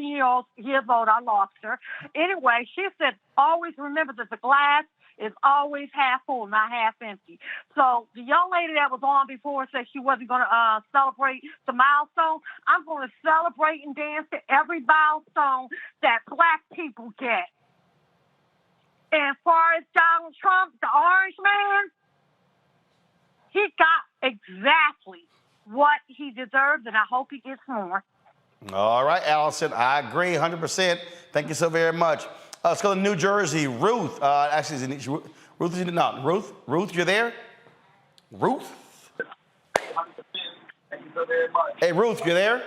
years old. I lost her. Anyway, she said, always remember that the glass is always half full, not half empty. So the young lady that was on before said she wasn't going to celebrate the milestone. I'm going to celebrate and dance to every milestone that Black people get. And as far as Donald Trump, the orange man, he got exactly what he deserved, and I hope he gets more. All right, Allison, I agree 100%. Thank you so very much. Let's go to New Jersey. Ruth, Ruth, you're there? Ruth? Hey, Ruth, you there?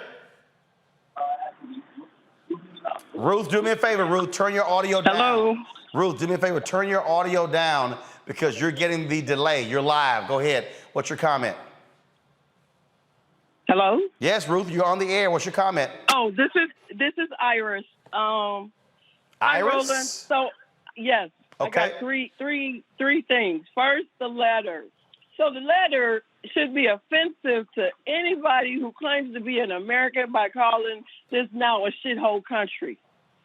Ruth, do me a favor. Ruth, turn your audio down. Hello. Ruth, do me a favor. Turn your audio down because you're getting the delay. You're live. Go ahead. What's your comment? Hello. Yes, Ruth, you're on the air. What's your comment? Oh, this is Iris. Hi, Iris? Roland. So, yes, Okay. I got three things. First, the letter. So the letter should be offensive to anybody who claims to be an American by calling this now a shithole country.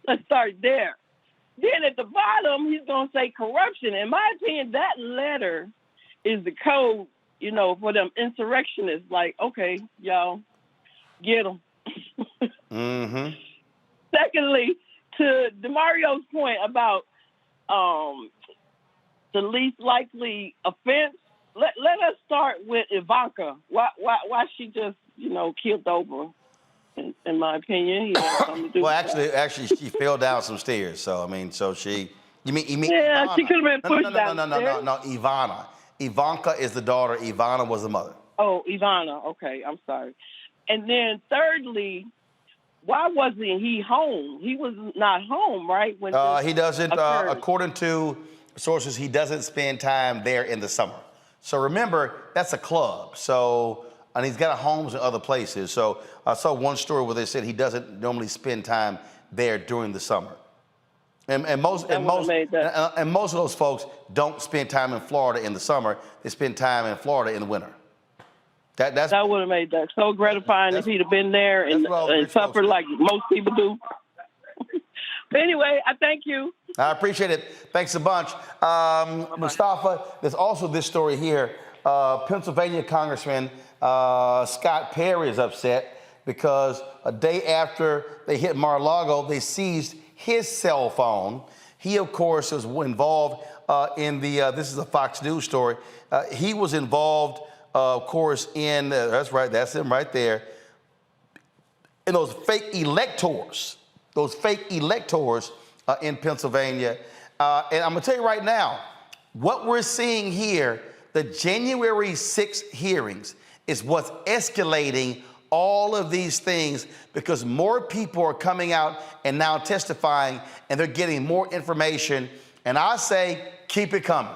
Let's start there. Then at the bottom, he's going to say corruption. In my opinion, that letter is the code, for them insurrectionists. Like, okay, y'all, get them. Mm-hmm. Secondly, to DeMario's point about the least likely offense, let us start with Ivanka. Why she just killed over? In my opinion, he had something to do. Well, with actually, she fell down some stairs. So you mean? Yeah, Ivana. she could have been pushed down. No, Ivana. Ivanka is the daughter. Ivana was the mother. Oh, Ivana. Okay, I'm sorry. And then thirdly, why wasn't he home? He was not home, right? When He doesn't, occurred. according to sources, he doesn't spend time there in the summer. So remember, that's a club. So, and he's got homes in other places. So I saw one story where they said he doesn't normally spend time there during the summer. And most of those folks don't spend time in Florida in the summer. They spend time in Florida in the winter. That would have made that so gratifying if he'd have been there and suffered like most people do. But anyway, I thank you. I appreciate it. Thanks a bunch. Mustafa, there's also this story here. Pennsylvania Congressman Scott Perry is upset because a day after they hit Mar-a-Lago, they seized his cell phone. He, of course, was involved in this is a Fox News story. He was involved, of course, in, that's right, that's him right there, in those fake electors in Pennsylvania. And I'm gonna tell you right now, what we're seeing here, the January 6th hearings is what's escalating all of these things because more people are coming out and now testifying and they're getting more information. And I say, keep it coming.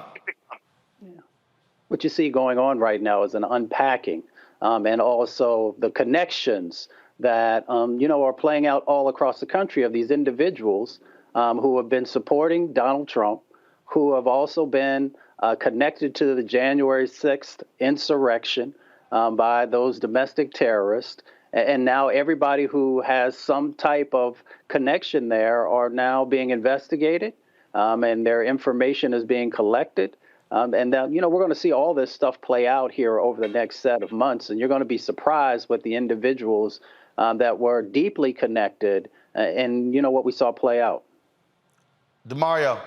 What you see going on right now is an unpacking and also the connections that, are playing out all across the country of these individuals who have been supporting Donald Trump, who have also been connected to the January 6th insurrection by those domestic terrorists. And now everybody who has some type of connection there are now being investigated and their information is being collected. And then, we're going to see all this stuff play out here over the next set of months. And you're going to be surprised with the individuals that were deeply connected and, what we saw play out. DeMario.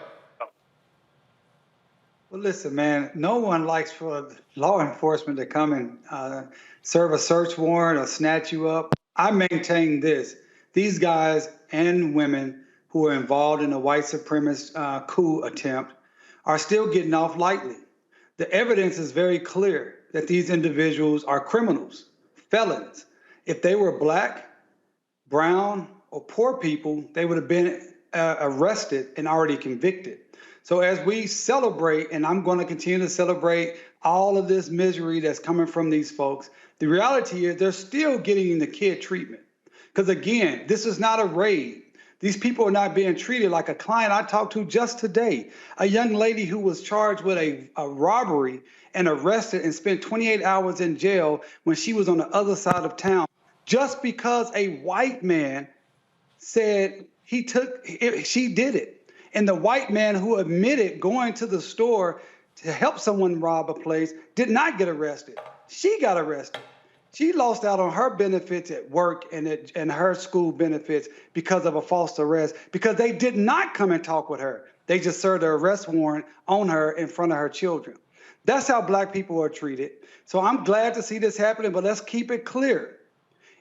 Well, listen, man, no one likes for law enforcement to come and serve a search warrant or snatch you up. I maintain this. These guys and women who are involved in the white supremacist coup attempt are still getting off lightly. The evidence is very clear that these individuals are criminals, felons. If they were black, brown, or poor people, they would have been arrested and already convicted. So as we celebrate, and I'm going to continue to celebrate all of this misery that's coming from these folks, the reality is they're still getting the kid treatment. Because again, this is not a raid. These people are not being treated like a client I talked to just today. A young lady who was charged with a robbery and arrested and spent 28 hours in jail when she was on the other side of town, just because a white man said she did it. And the white man who admitted going to the store to help someone rob a place did not get arrested. She got arrested. She lost out on her benefits at work and her school benefits because of a false arrest, because they did not come and talk with her. They just served an arrest warrant on her in front of her children. That's how black people are treated. So I'm glad to see this happening, but let's keep it clear.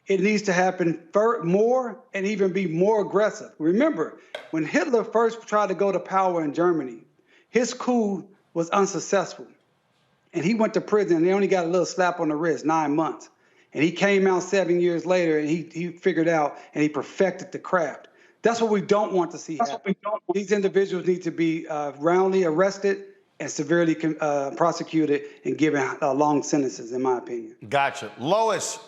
It needs to happen more and even be more aggressive. Remember, when Hitler first tried to go to power in Germany, his coup was unsuccessful. And he went to prison and he only got a little slap on the wrist, 9 months. And he came out 7 years later, and he figured out and he perfected the craft. That's what we don't want to see happen. These individuals need to be roundly arrested and severely prosecuted and given long sentences, in my opinion. Gotcha. Lois,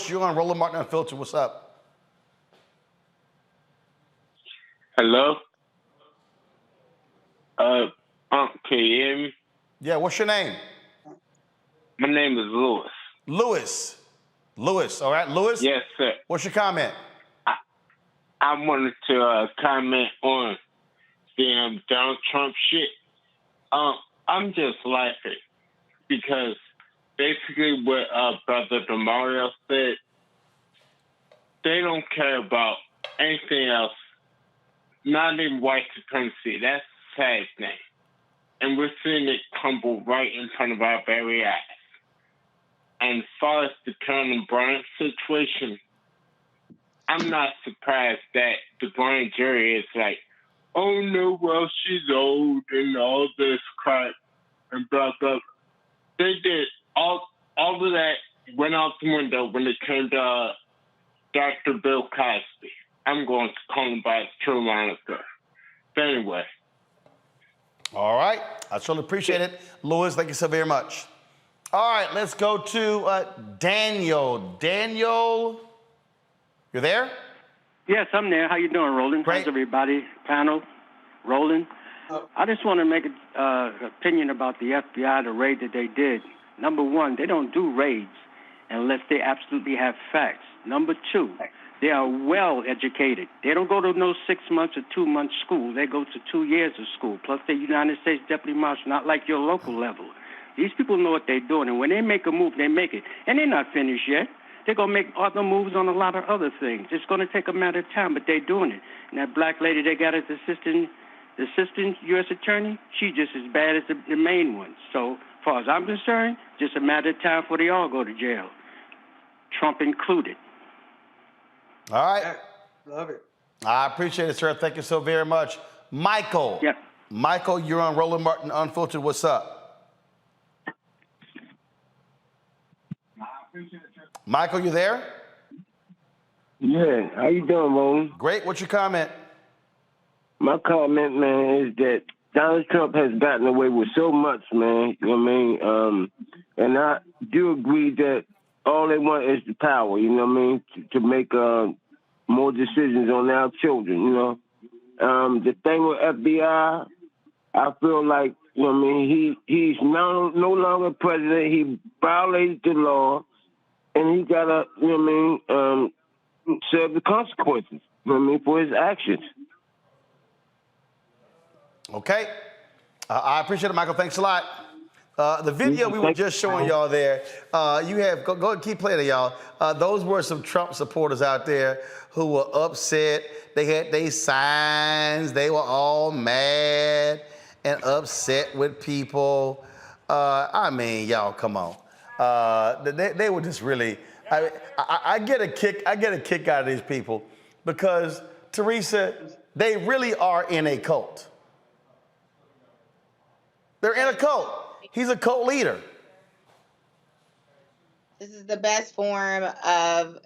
you're on Roland Martin Unfiltered. What's up? Hello? Can you hear me? Yeah, what's your name? My name is Lewis. Lewis, all right, Lewis? Yes, sir. What's your comment? I wanted to comment on the Donald Trump shit. I'm just laughing because basically what Brother DeMario said, they don't care about anything else, not even white supremacy. That's a sad thing. And we're seeing it crumble right in front of our very eyes. And as far as the Carolyn Bryant situation, I'm not surprised that the grand jury is like, oh no, well, she's old and all this crap and blah, blah. They did all of that went out the window when it came to Dr. Bill Cosby. I'm going to call him by his true moniker. But anyway. All right. I certainly appreciate it. Lewis, thank you so very much. All right, let's go to Daniel. Daniel, you're there? Yes, I'm there. How you doing, Roland? Great. How's everybody? Panel, Roland. I just want to make an opinion about the FBI, the raid that they did. Number one, they don't do raids unless they absolutely have facts. Number two, they are well educated. They don't go to no 6 months or 2 months school. They go to 2 years of school. Plus, they're United States Deputy Marshal, not like your local level. These people know what they're doing, and when they make a move, they make it. And they're not finished yet. They're going to make other moves on a lot of other things. It's going to take a matter of time, but they're doing it. And that black lady they got as assistant U.S. attorney, she's just as bad as the main one. So, as far as I'm concerned, just a matter of time before they all go to jail, Trump included. All right. Love it. I appreciate it, sir. Thank you so very much. Michael. Yep. Michael, you're on Roland Martin Unfiltered. What's up? Michael, you there? Yeah, how you doing, Roland? Great. What's your comment? My comment, man, is that Donald Trump has gotten away with so much, man. You know what I mean? And I do agree that all they want is the power, you know what I mean, to make more decisions on our children, you know. The thing with FBI, I feel like, you know what I mean, he's no longer president. He violated the law. And he got to, you know what I mean, serve the consequences, you know what I mean, for his actions. Okay. I appreciate it, Michael. Thanks a lot. The video we were just showing y'all there, you have, go and keep playing it, y'all. Those were some Trump supporters out there who were upset. They had their signs. They were all mad and upset with people. I mean, y'all, come on. They were just really. I get a kick out of these people because, Teresa, they really are in a cult. They're in a cult. He's a cult leader. This is the best form of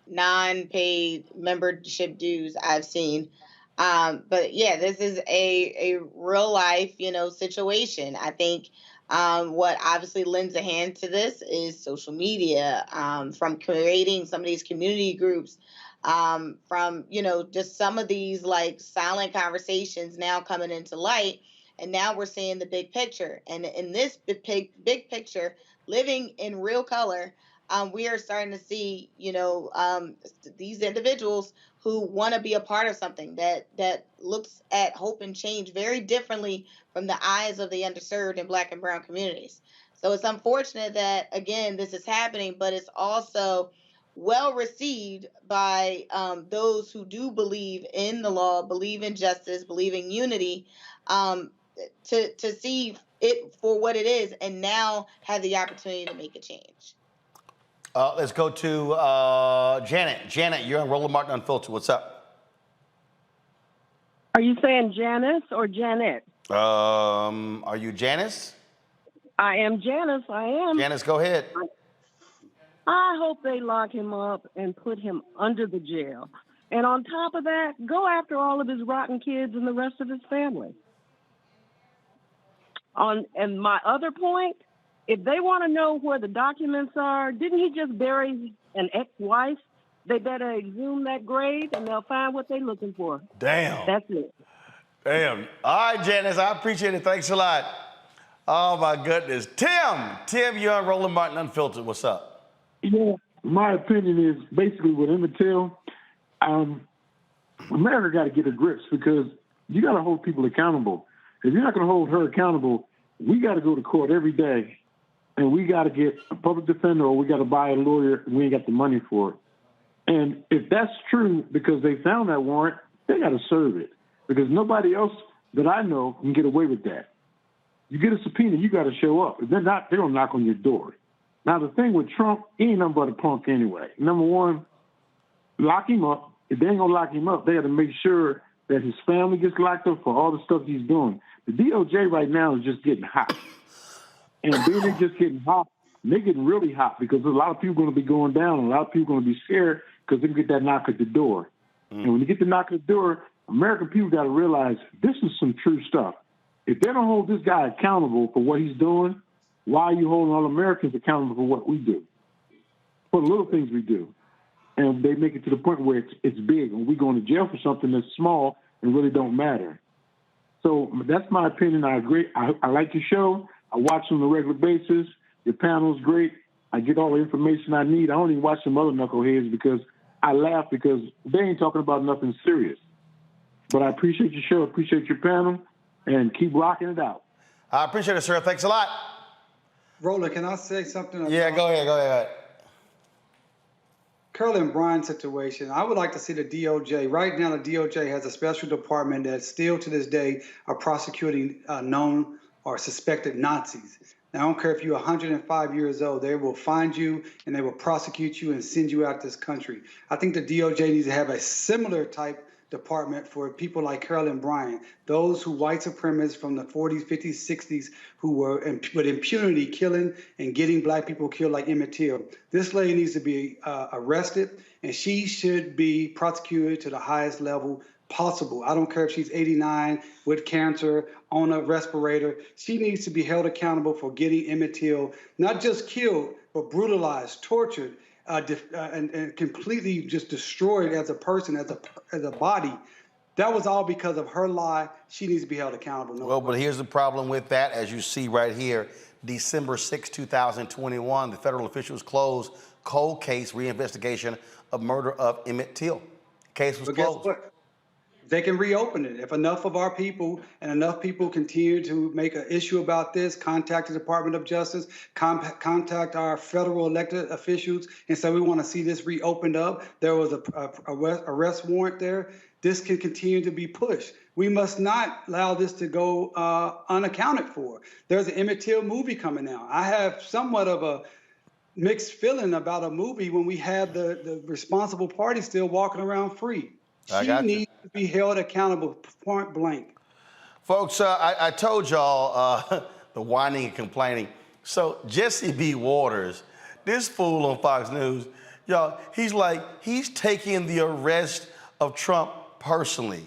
non-paid membership dues I've seen. But yeah, this is a real life, situation. I think what obviously lends a hand to this is social media, from creating some of these community groups, from, just some of these like silent conversations now coming into light. And now we're seeing the big picture. And in this big picture, living in real color, we are starting to see, these individuals who want to be a part of something that looks at hope and change very differently from the eyes of the underserved in Black and brown communities. So it's unfortunate that, again, this is happening, but it's also well received by those who do believe in the law, believe in justice, believe in unity, to see it for what it is and now have the opportunity to make a change. Let's go to Janet. Janet, you're on Roland Martin Unfiltered. What's up? Are you saying Janice or Janet? Are you Janice? I am Janice. I am. Janice, go ahead. I hope they lock him up and put him under the jail. And on top of that, go after all of his rotten kids and the rest of his family. And my other point, if they want to know where the documents are, didn't he just bury an ex-wife? They better exhume that grave and they'll find what they're looking for. Damn. That's it. Damn. All right, Janice, I appreciate it. Thanks a lot. Oh, my goodness. Tim, you're on Roland Martin Unfiltered. What's up? Yeah, my opinion is basically with Emmett Till, America got to get her grips because you got to hold people accountable. If you're not going to hold her accountable, we got to go to court every day, and we got to get a public defender or we got to buy a lawyer, and we ain't got the money for it. And if that's true, because they found that warrant, they got to serve it. Because nobody else that I know can get away with that. You get a subpoena, you got to show up. If they're not, they're going to knock on your door. Now, the thing with Trump, he ain't nothing but a punk anyway. Number one, lock him up. If they ain't going to lock him up, they got to make sure that his family gets locked up for all the stuff he's doing. The DOJ right now is just getting hot. And then they're just getting hot. And they're getting really hot because a lot of people are going to be going down. And a lot of people are going to be scared because they can get that knock at the door. And when you get the knock at the door, American people got to realize this is some true stuff. If they don't hold this guy accountable for what he's doing, why are you holding all Americans accountable for what we do? For the little things we do. And they make it to the point where it's big, and we going to jail for something that's small and really don't matter. So that's my opinion. I agree. I like your show. I watch on a regular basis. Your panel's great. I get all the information I need. I don't even watch some other knuckleheads because I laugh because they ain't talking about nothing serious. But I appreciate your show. Appreciate your panel. And keep rocking it out. I appreciate it, sir. Thanks a lot. Roland, can I say something? Yeah, go ahead. Carolyn Bryant situation. I would like to see the DOJ. Right now, the DOJ has a special department that still to this day are prosecuting known or suspected Nazis. Now, I don't care if you're 105 years old, they will find you and they will prosecute you and send you out this country. I think the DOJ needs to have a similar type department for people like Carolyn Bryant, those who white supremacists from the 40s, 50s, 60s who were with impunity killing and getting black people killed like Emmett Till. This lady needs to be arrested and she should be prosecuted to the highest level possible. I don't care if she's 89 with cancer on a respirator. She needs to be held accountable for getting Emmett Till not just killed, but brutalized, tortured, and completely just destroyed as a person, as a body. That was all because of her lie. She needs to be held accountable. Well, but here's the problem with that. As you see right here, December 6, 2021, the federal officials closed cold case reinvestigation of murder of Emmett Till. Case was closed. Guess what? They can reopen it. If enough of our people and enough people continue to make an issue about this, contact the Department of Justice, contact our federal elected officials and say we want to see this reopened up. There was a arrest warrant there. This can continue to be pushed. We must not allow this to go unaccounted for. There's an Emmett Till movie coming out. I have somewhat of a mixed feeling about a movie when we have the responsible party still walking around free. She needs to be held accountable, point blank. Folks, I told y'all the whining and complaining. So Jesse B. Waters, this fool on Fox News, y'all, he's taking the arrest of Trump personally.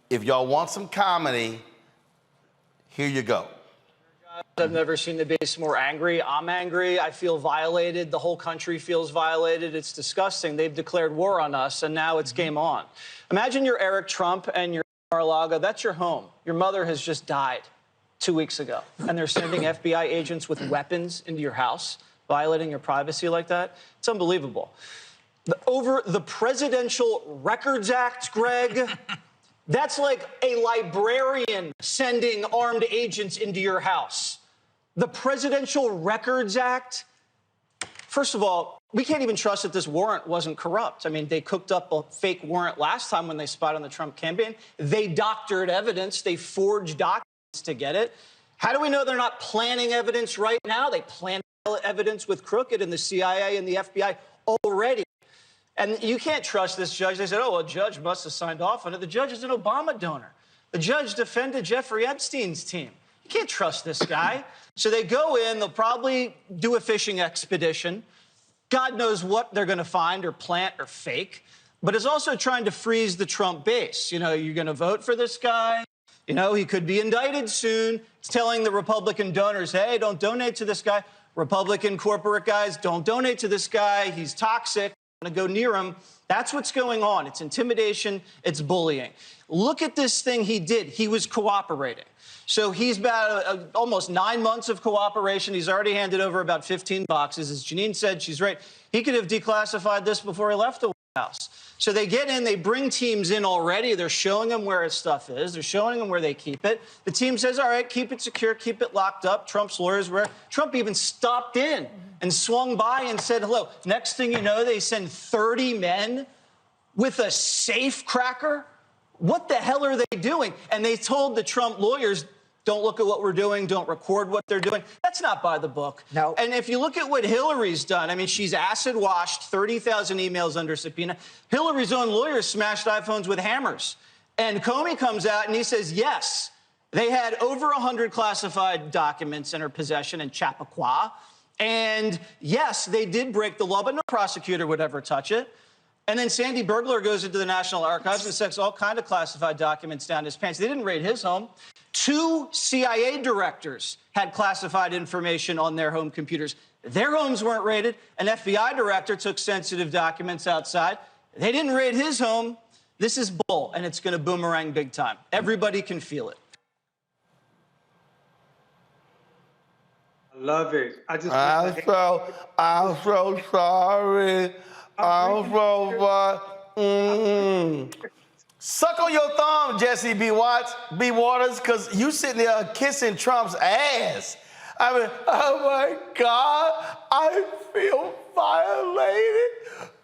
If y'all want some comedy, here you go. I've never seen the base more angry. I'm angry. I feel violated. The whole country feels violated. It's disgusting. They've declared war on us, and now it's game on. Imagine you're Eric Trump and you're Mar-a-Lago. That's your home. Your mother has just died 2 weeks ago, and they're sending FBI agents with weapons into your house, violating your privacy like that. It's unbelievable. Over the Presidential Records Act, Greg, that's like a librarian sending armed agents into your house. The Presidential Records Act. First of all, we can't even trust that this warrant wasn't corrupt. I mean, they cooked up a fake warrant last time when they spied on the Trump campaign. They doctored evidence. They forged documents to get it. How do we know they're not planning evidence right now? They plan evidence with Crooked and the CIA and the FBI already. And you can't trust this judge. They said, oh, a judge must have signed off on it. The judge is an Obama donor. The judge defended Jeffrey Epstein's team. You can't trust this guy. So they go in, they'll probably do a fishing expedition. God knows what they're going to find or plant or fake, but is also trying to freeze the Trump base. You know, you're going to vote for this guy. You know, he could be indicted soon. It's telling the Republican donors, hey, don't donate to this guy. Republican corporate guys, don't donate to this guy. He's toxic. I'm going to go near him. That's what's going on. It's intimidation. It's bullying. Look at this thing he did. He was cooperating. So he's about almost 9 months of cooperation. He's already handed over about 15 boxes. As Janine said, she's right. He could have declassified this before he left the White House. So they get in, they bring teams in already. They're showing them where his stuff is. They're showing them where they keep it. The team says, all right, keep it secure, keep it locked up. Trump's lawyers were. Trump even stopped in and swung by and said hello. Next thing you know, they send 30 men with a safe cracker. What the hell are they doing? And they told the Trump lawyers, don't look at what we're doing. Don't record what they're doing. That's not by the book. No. And if you look at what Hillary's done, I mean, she's acid washed 30,000 emails under subpoena. Hillary's own lawyers smashed iPhones with hammers. And Comey comes out and he says, yes, they had over 100 classified documents in her possession in Chappaqua. And yes, they did break the law, but no prosecutor would ever touch it. And then Sandy Burglar goes into the National Archives and sticks all kinds of classified documents down his pants. They didn't raid his home. 2 CIA directors had classified information on their home computers. Their homes weren't raided. An FBI director took sensitive documents outside. They didn't raid his home. This is bull, and it's going to boomerang big time. Everybody can feel it. I love it. I'm so sorry. I'm so Suck on your thumb, Jesse B. Waters, because you sitting there kissing Trump's ass. I mean, oh my God, I feel violated.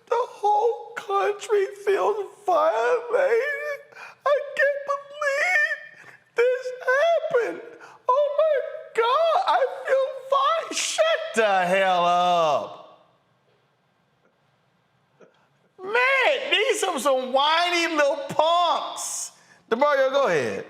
The whole country feels violated. I can't believe this happened. Oh my God, I feel violated. Shut the hell up. Man, these are some whiny little punks. DeMario, go ahead.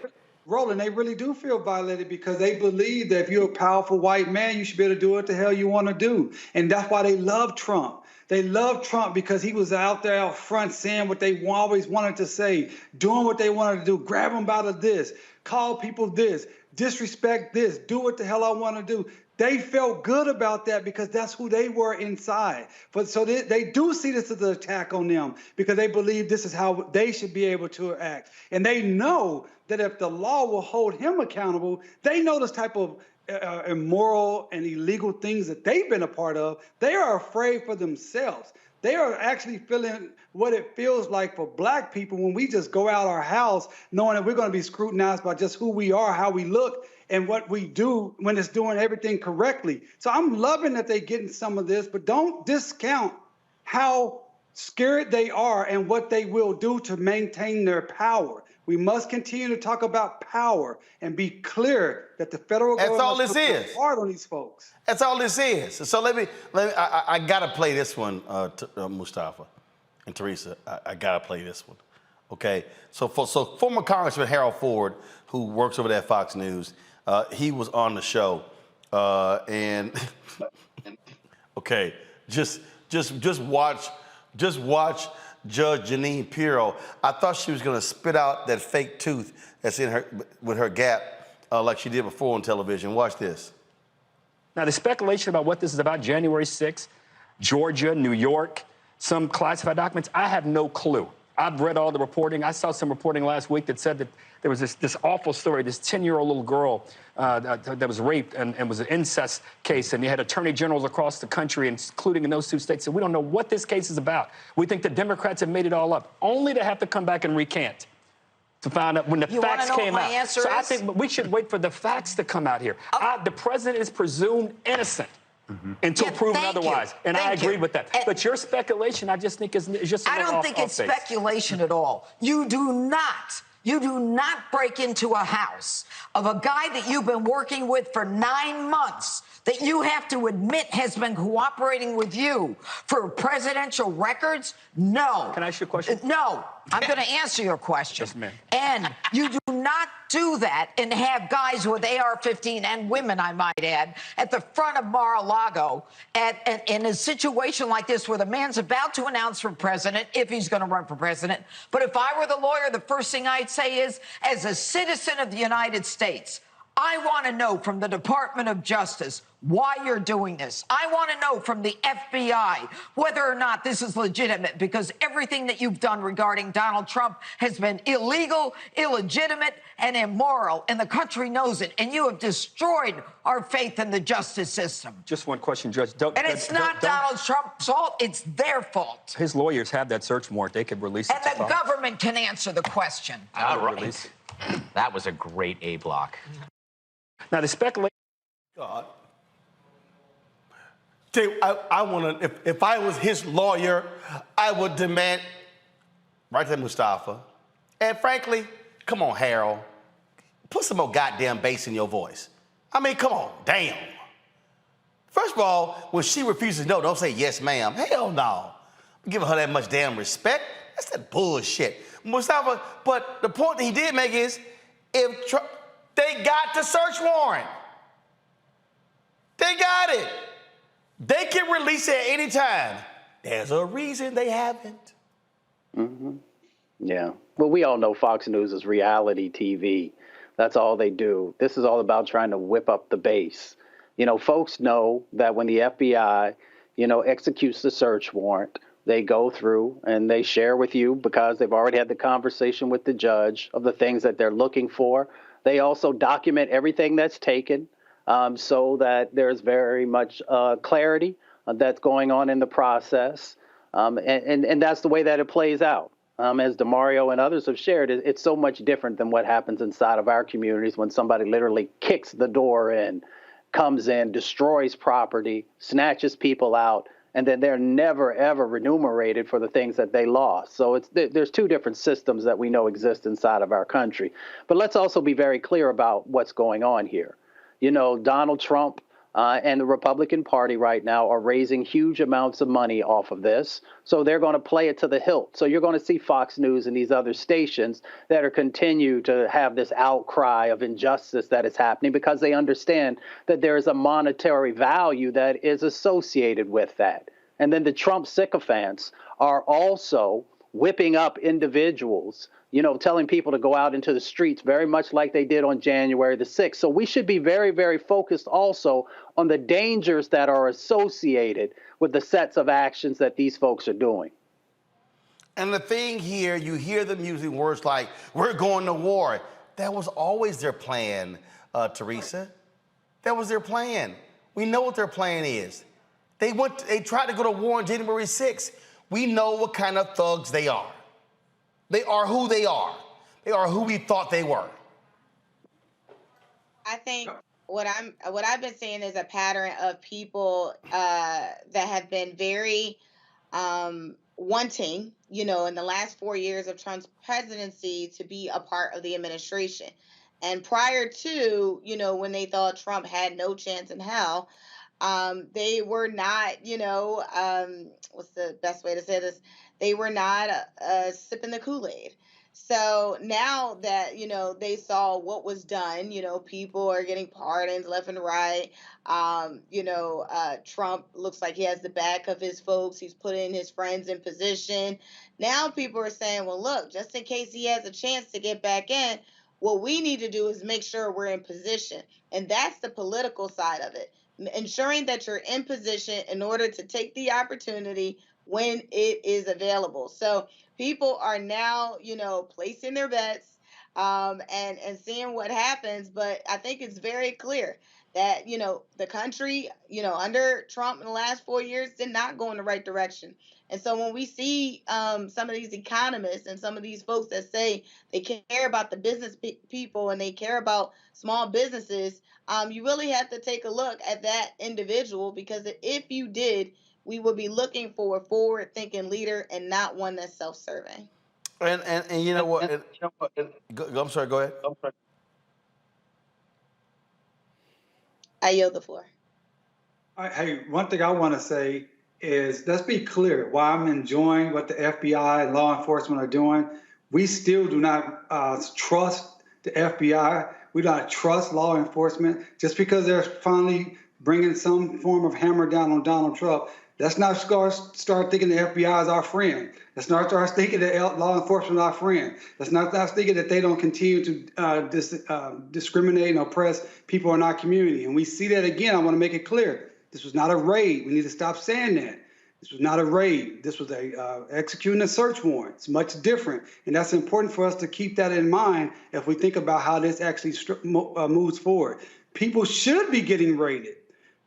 Roland, they really do feel violated because they believe that if you're a powerful white man, you should be able to do what the hell you want to do. And that's why they love Trump. They love Trump because he was out there out front saying what they always wanted to say, doing what they wanted to do, grab them out of this, call people this, disrespect this, do what the hell I want to do. They felt good about that because that's who they were inside. But so they do see this as an attack on them because they believe this is how they should be able to act. And they know that if the law will hold him accountable, they know this type of immoral and illegal things that they've been a part of. They are afraid for themselves. They are actually feeling what it feels like for black people when we just go out our house knowing that we're going to be scrutinized by just who we are, how we look, and what we do when it's doing everything correctly. So I'm loving that they're getting some of this, but don't discount how scared they are and what they will do to maintain their power. We must continue to talk about power and be clear that the federal government is hard on these folks. That's all this is. So I gotta play this one, Mustafa and Teresa. I gotta play this one. Okay. So former Congressman Harold Ford, who works over there at Fox News, he was on the show, and okay, just watch Judge Janine Pirro. I thought she was gonna spit out that fake tooth that's in her with her gap, like she did before on television. Watch this. Now, the speculation about what this is about, January 6th, Georgia, New York, some classified documents, I have no clue. I've read all the reporting. I saw some reporting last week that said that there was this awful story, this 10-year-old little girl that was raped and was an incest case, and you had attorney generals across the country, including in those 2 states, said, we don't know what this case is about. We think the Democrats have made it all up, only to have to come back and recant to find out when the facts came out. So I think we should wait for the facts to come out here. The president is presumed innocent until proven otherwise. And I agree with that. But your speculation, I just think, is just a little I don't think it's speculation at all. You do not break into a house of a guy that you've been working with for 9 months, that you have to admit has been cooperating with you for presidential records. No. Can I ask you a question? No. I'm going to answer your question. Yes, ma'am. And you do not do that and have guys with AR-15 and women, I might add, at the front of Mar-a-Lago in a situation like this where the man's about to announce for president, if he's going to run for president. But if I were the lawyer, the first thing I'd say is, as a citizen of the United States, I want to know from the Department of Justice why you're doing this. I want to know from the FBI whether or not this is legitimate, because everything that you've done regarding Donald Trump has been illegal, illegitimate, and immoral, and the country knows it. And you have destroyed our faith in the justice system. Just one question, Judge. And it's not Donald Trump's fault, it's their fault. His lawyers have that search warrant. They could release it. And the government can answer the question. All right. That was a great A block. Now, the speculation. God. I want to, if I was his lawyer, I would demand, right there, Mustafa. And frankly, come on, Harold, put some more goddamn bass in your voice. I mean, come on, damn. First of all, when she refuses no, don't say yes, ma'am. Hell no. I'm giving her that much damn respect. That's that bullshit. Mustafa, but the point that he did make is, if Trump, they got the search warrant. They got it. They can release it at any time. There's a reason they haven't. Mm-hmm. Yeah. Well, we all know Fox News is reality TV. That's all they do. This is all about trying to whip up the base. You know, folks know that when the FBI, executes the search warrant, they go through and they share with you, because they've already had the conversation with the judge of the things that they're looking for. They also document everything that's taken. So that there's very much clarity that's going on in the process. And that's the way that it plays out. As DeMario and others have shared, it's so much different than what happens inside of our communities when somebody literally kicks the door in, comes in, destroys property, snatches people out, and then they're never, ever remunerated for the things that they lost. So there's two different systems that we know exist inside of our country. But let's also be very clear about what's going on here. Donald Trump and the Republican Party right now are raising huge amounts of money off of this. So they're going to play it to the hilt. So you're going to see Fox News and these other stations that are continue to have this outcry of injustice that is happening, because they understand that there is a monetary value that is associated with that. And then the Trump sycophants are also whipping up individuals, telling people to go out into the streets, very much like they did on January the 6th. So we should be very, very focused also on the dangers that are associated with the sets of actions that these folks are doing. And the thing here, you hear them using words like, we're going to war. That was always their plan, Teresa. That was their plan. We know what their plan is. They tried to go to war on January 6th. We know what kind of thugs they are. They are who they are. They are who we thought they were. I think what I've been seeing is a pattern of people that have been very wanting, in the last 4 years of Trump's presidency, to be a part of the administration. And prior to, when they thought Trump had no chance in hell, they were not, what's the best way to say this? They were not sipping the Kool-Aid. So now that, they saw what was done, people are getting pardons left and right. Trump looks like he has the back of his folks. He's putting his friends in position. Now people are saying, well, look, just in case he has a chance to get back in, what we need to do is make sure we're in position. And that's the political side of it. Ensuring that you're in position in order to take the opportunity when it is available. So people are now, placing their bets and seeing what happens. But I think it's very clear that, the country, under Trump in the last 4 years did not go in the right direction. And so when we see some of these economists and some of these folks that say they care about the business people and they care about small businesses, you really have to take a look at that individual, because if you did, we would be looking for a forward-thinking leader and not one that's self-serving. And you know what? I'm sorry, go ahead. I yield the floor. Hey, one thing I want to say is, let's be clear, while I'm enjoying what the FBI and law enforcement are doing, we still do not trust the FBI. We do not trust law enforcement. Just because they're finally bringing some form of hammer down on Donald Trump, let's not start thinking the FBI is our friend. Let's not start thinking that law enforcement is our friend. Let's not start thinking that they don't continue to discriminate and oppress people in our community. And we see that again. I want to make it clear. This was not a raid. We need to stop saying that. This was not a raid. This was executing a search warrant. It's much different. And that's important for us to keep that in mind if we think about how this actually moves forward. People should be getting raided.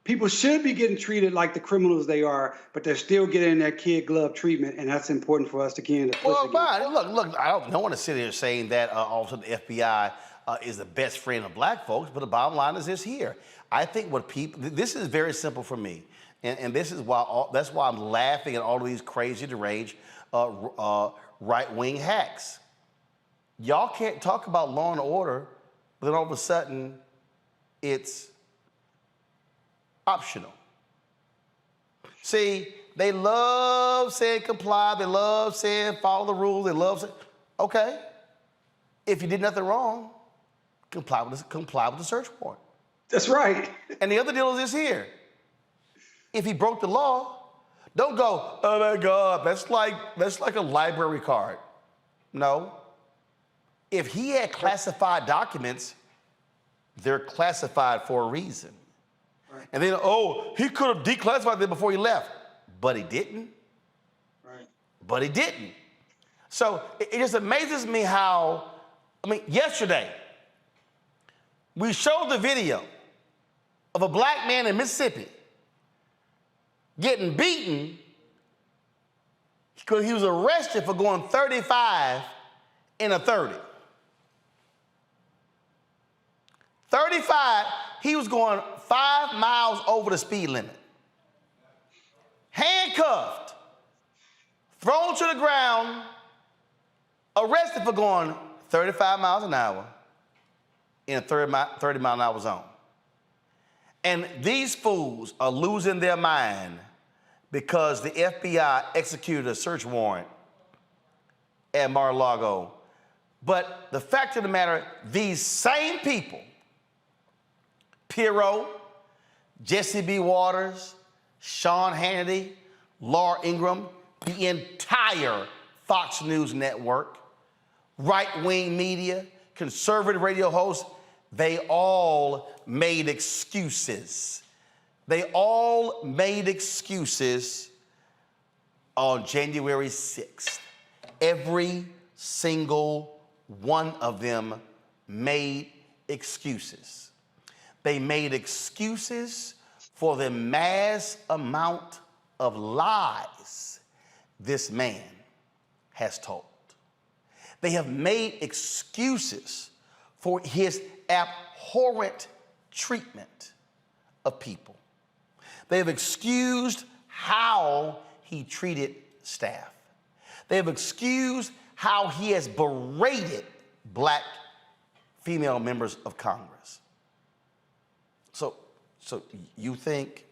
People should be getting treated like the criminals they are, but they're still getting that kid glove treatment, and that's important for us to push against. Well, look, I don't want to sit here saying that also the FBI is the best friend of black folks, but the bottom line is this here. I think this is very simple for me, and this is why that's why I'm laughing at all of these crazy, deranged right-wing hacks. Y'all can't talk about law and order, but then all of a sudden, it's optional. See, they love saying comply, they love saying follow the rules, they love saying, okay, if you did nothing wrong, comply with the search warrant. That's right. And the other deal is this here. If he broke the law, don't go, oh my God, that's like a library card. No. If he had classified documents, they're classified for a reason. Right. And then, he could have declassified them before he left, but he didn't. Right. But he didn't. So it just amazes me how, yesterday, we showed the video of a black man in Mississippi getting beaten because he was arrested for going 35 in a 30. 35, he was going 5 miles over the speed limit. Handcuffed, thrown to the ground, arrested for going 35 miles an hour in a 30 mile an hour zone. And these fools are losing their mind because the FBI executed a search warrant at Mar-A-Lago. But the fact of the matter, these same people, Pirro, Jesse B. Waters, Sean Hannity, Laura Ingraham, the entire Fox News network, right-wing media, conservative radio hosts, they all made excuses. They all made excuses on January 6th. Every single one of them made excuses. They made excuses for the mass amount of lies this man has told. They have made excuses for his abhorrent treatment of people. They have excused how he treated staff. They have excused how he has berated black female members of Congress. So you think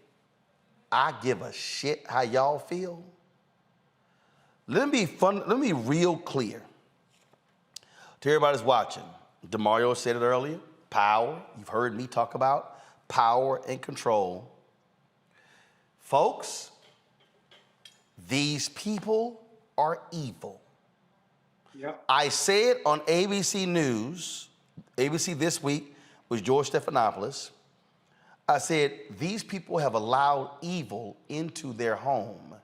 I give a shit how y'all feel? Let me be real clear to everybody that's watching. DeMario said it earlier, power. You've heard me talk about power and control. Folks, these people are evil. Yep. I said on ABC News, ABC This Week with George Stephanopoulos, I said, these people have allowed evil into their home,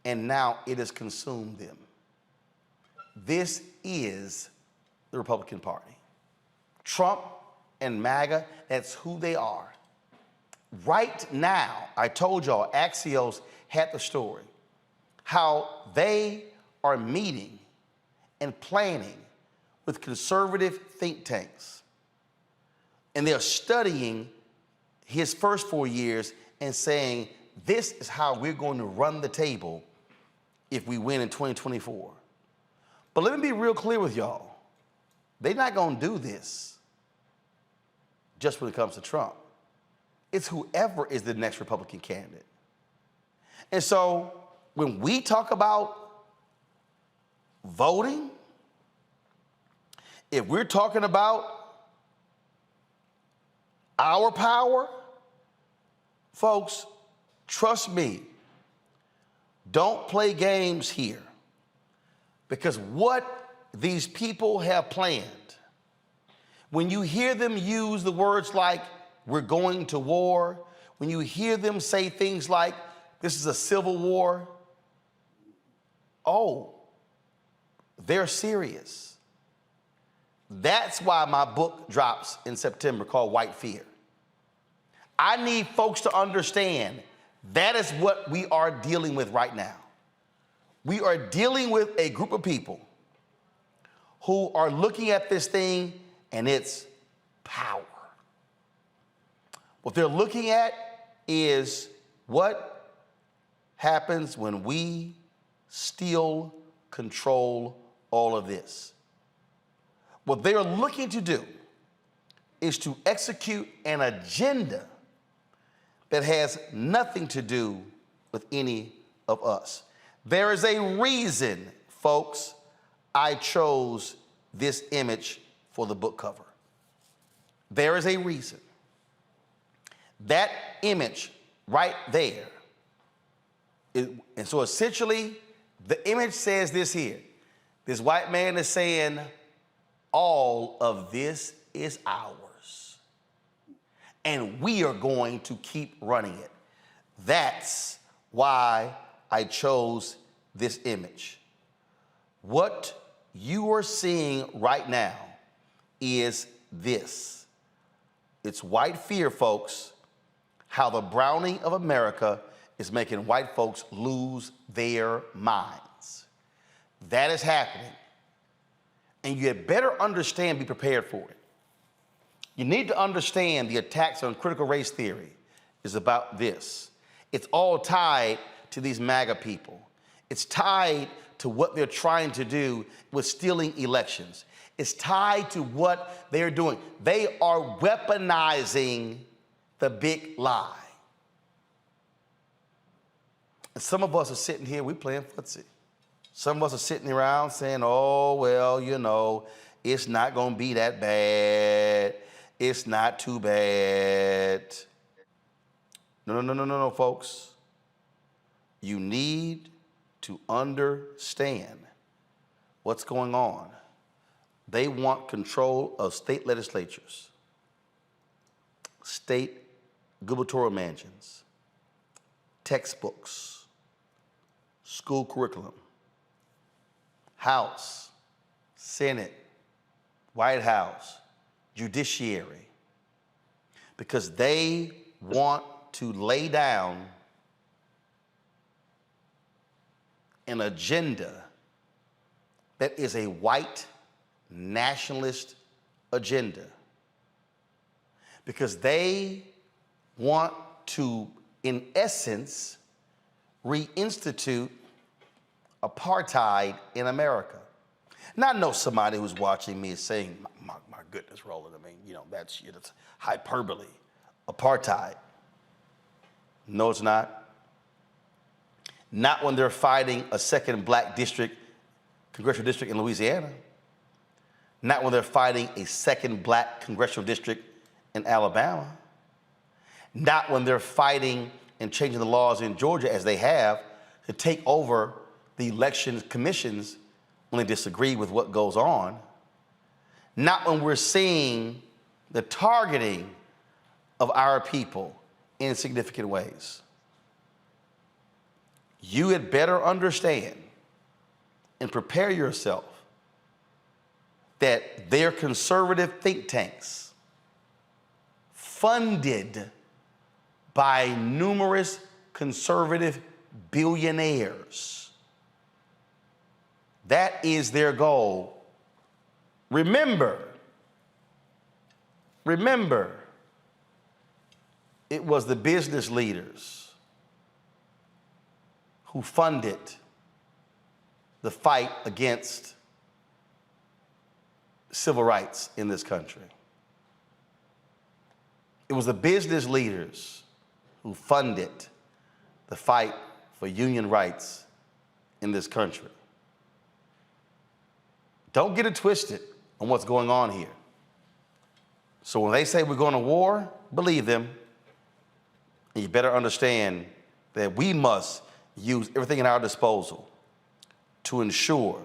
and now it has consumed them. This is the Republican Party. Trump and MAGA, that's who they are. Right now, I told y'all, Axios had the story, how they are meeting and planning with conservative think tanks. And they're studying his first 4 years and saying, this is how we're going to run the table if we win in 2024. But let me be real clear with y'all. They're not going to do this just when it comes to Trump. It's whoever is the next Republican candidate. And so when we talk about voting, if we're talking about our power, folks, trust me, don't play games here. Because what these people have planned, when you hear them use the words like, we're going to war, when you hear them say things like, this is a civil war, oh, they're serious. That's why my book drops in September called White Fear. I need folks to understand that is what we are dealing with right now. We are dealing with a group of people who are looking at this thing and it's power. What they're looking at is what happens when we still control all of this. What they are looking to do is to execute an agenda that has nothing to do with any of us. There is a reason, folks, I chose this image for the book cover. There is a reason. That image right there, and so essentially, the image says this here. This white man is saying, all of this is ours. And we are going to keep running it. That's why I chose this image. What you are seeing right now is this. It's white fear, folks, how the browning of America is making white folks lose their minds. That is happening. And you had better understand, be prepared for it. You need to understand the attacks on critical race theory is about this. It's all tied to these MAGA people. It's tied to what they're trying to do with stealing elections. It's tied to what they're doing. They are weaponizing the big lie. And some of us are sitting here, we playing footsie. Some of us are sitting around saying, oh, well, you know, it's not going to be that bad. It's not too bad. No, folks. You need to understand what's going on. They want control of state legislatures, state gubernatorial mansions, textbooks, school curriculum, House, Senate, White House, judiciary, because they want to lay down an agenda that is a white nationalist agenda, because they want to, in essence, reinstitute apartheid in America. Now, I know somebody who's watching me is saying, my goodness, Roland, I mean, you know, that's hyperbole. Apartheid. No, it's not. Not when they're fighting a second black congressional district in Louisiana. Not when they're fighting a second black congressional district in Alabama. Not when they're fighting and changing the laws in Georgia, as they have, to take over the election commissions when they disagree with what goes on. Not when we're seeing the targeting of our people in significant ways. You had better understand and prepare yourself that their conservative think tanks, funded by numerous conservative billionaires, that is their goal. Remember, it was the business leaders who funded the fight against civil rights in this country. It was the business leaders who funded the fight for union rights in this country. Don't get it twisted on what's going on here. So when they say we're going to war, believe them. And you better understand that we must use everything at our disposal to ensure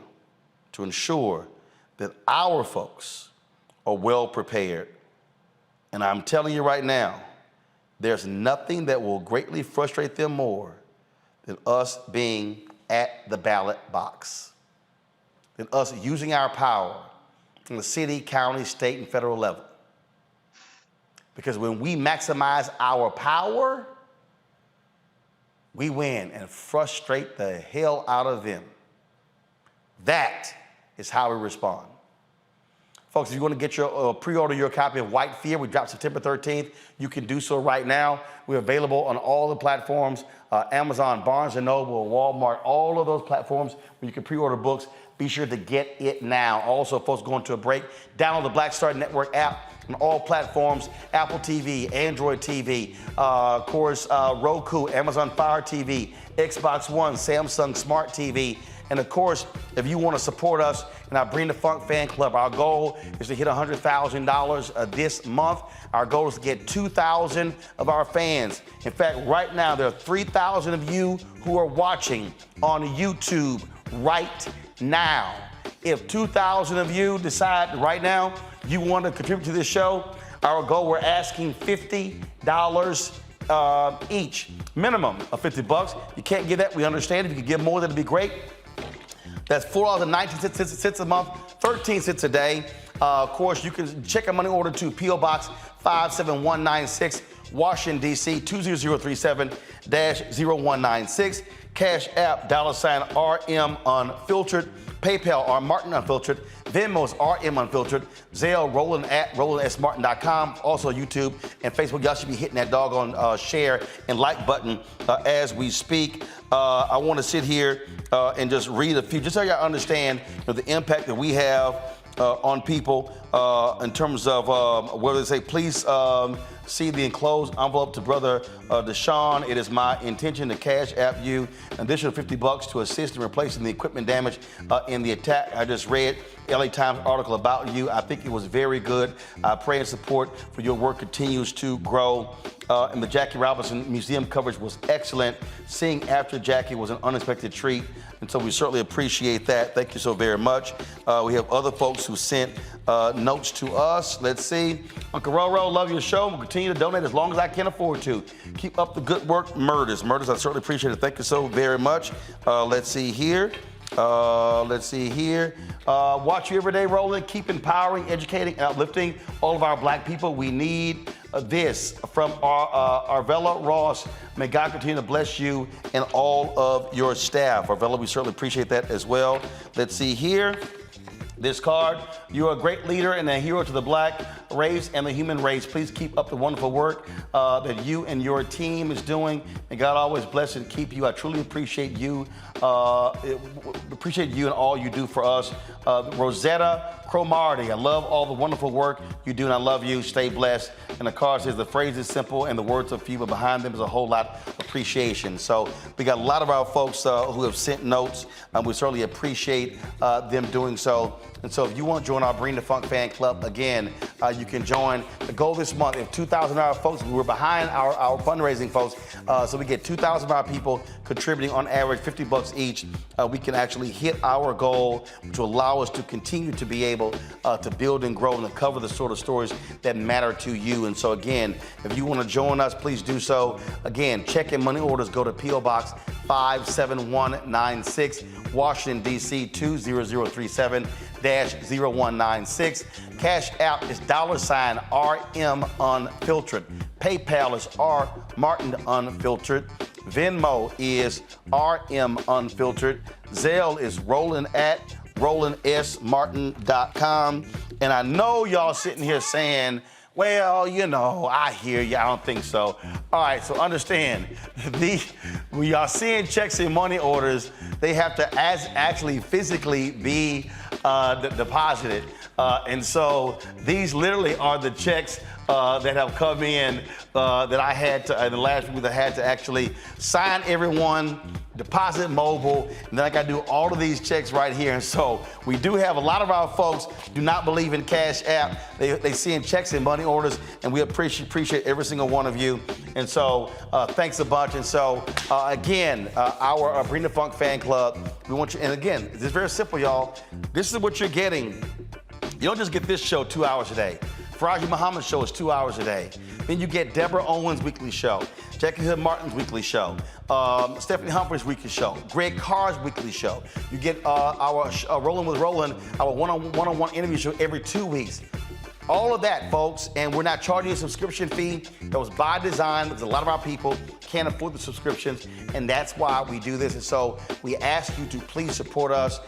that our folks are well prepared. And I'm telling you right now, there's nothing that will greatly frustrate them more than us being at the ballot box, than us using our power from the city, county, state, and federal level. Because when we maximize our power, we win and frustrate the hell out of them. That is how we respond. Folks, if you want to get your pre-order your copy of White Fear, we dropped September 13th. You can do so right now. We're available on all the platforms, Amazon, Barnes & Noble, Walmart, all of those platforms where you can pre-order books. Be sure to get it now. Also, folks, going to a break, download the Black Star Network app on all platforms, Apple TV, Android TV, of course, Roku, Amazon Fire TV, Xbox One, Samsung Smart TV. And of course, if you want to support us in our Bring the Funk fan club, our goal is to hit $100,000 this month. Our goal is to get 2,000 of our fans. In fact, right now, there are 3,000 of you who are watching on YouTube right now. If 2,000 of you decide right now you want to contribute to this show, our goal, we're asking $50 each, minimum of $50. You can't give that, we understand. If you can give more, that'd be great. That's $4.19 a month, 13 cents a day. Of course, you can check a money order to P.O. Box 57196, Washington, D.C. 20037-0196. Cash App, $RM Unfiltered. PayPal, R Martin Unfiltered. Venmo's RM Unfiltered. Zelle, Roland at RolandSMartin.com. Also YouTube and Facebook. Y'all should be hitting that doggone share and like button as we speak. I want to sit here and just read a few, just so y'all understand the impact that we have on people in terms of whether they say, please see the enclosed envelope to Brother Deshaun. It is my intention to cash app you an additional $50 to assist in replacing the equipment damage in the attack. I just read LA Times article about you. I think it was very good. I pray and support for your work continues to grow. And the Jackie Robinson Museum coverage was excellent. Seeing after Jackie was an unexpected treat. And so we certainly appreciate that. Thank you so very much. We have other folks who sent notes to us. Let's see. Uncle Roro, love your show. We'll continue to donate as long as I can afford to. Keep up the good work. Murders, I certainly appreciate it. Thank you so very much. Let's see here. Watch you every day, Roland. Keep empowering, educating, and uplifting all of our black people. We need this from Arvella Ross. May God continue to bless you and all of your staff. Arvella, we certainly appreciate that as well. Let's see here. This card, you're a great leader and a hero to the black race and the human race. Please keep up the wonderful work that you and your team is doing. May God always bless and keep you. I truly appreciate you. Appreciate you and all you do for us. Rosetta Cromarty, I love all the wonderful work you do and I love you. Stay blessed. And the card says the phrase is simple and the words are few, but behind them is a whole lot of appreciation. So we got a lot of our folks who have sent notes. We certainly appreciate them doing so. And so if you want to join our Bring the Funk fan club, again, you can join. The goal this month, if 2,000 of our folks, we were behind our fundraising folks, so we get 2,000 of our people contributing on average $50 each. We can actually hit our goal, which will allow us to continue to be able to build and grow and to cover the sort of stories that matter to you. And so again, if you want to join us, please do so. Again, check in money orders, go to P.O. Box 57196, Washington, D.C. 20037-0196. Cash App is $RM Unfiltered. PayPal is R Martin Unfiltered. Venmo is RM Unfiltered. Zelle is Roland at RolandSMartin.com. And I know y'all sitting here saying, well, you know, I hear you. I don't think so. All right, so understand, when y'all seeing checks and money orders, they have to actually physically be deposited. And so these literally are the checks that have come in that I had to, in the last week, I had to actually sign everyone, deposit mobile, and then I got to do all of these checks right here. And so we do have a lot of our folks do not believe in Cash App. They see in checks and money orders, and we appreciate every single one of you. And so thanks a bunch. And so again, our Bring the Funk fan club, we want you, and again, it's very simple, y'all. This is what you're getting. You don't just get this show 2 hours a day. Faraji Muhammad's show is 2 hours a day. Then you get Deborah Owens' weekly show, Jackie Hood Martin's weekly show, Stephanie Humphrey's weekly show, Greg Carr's weekly show. You get our Rollin' with Rollin', our one-on-one interview show every 2 weeks. All of that, folks, and we're not charging a subscription fee. That was by design, because a lot of our people can't afford the subscriptions, and that's why we do this. And so we ask you to please support us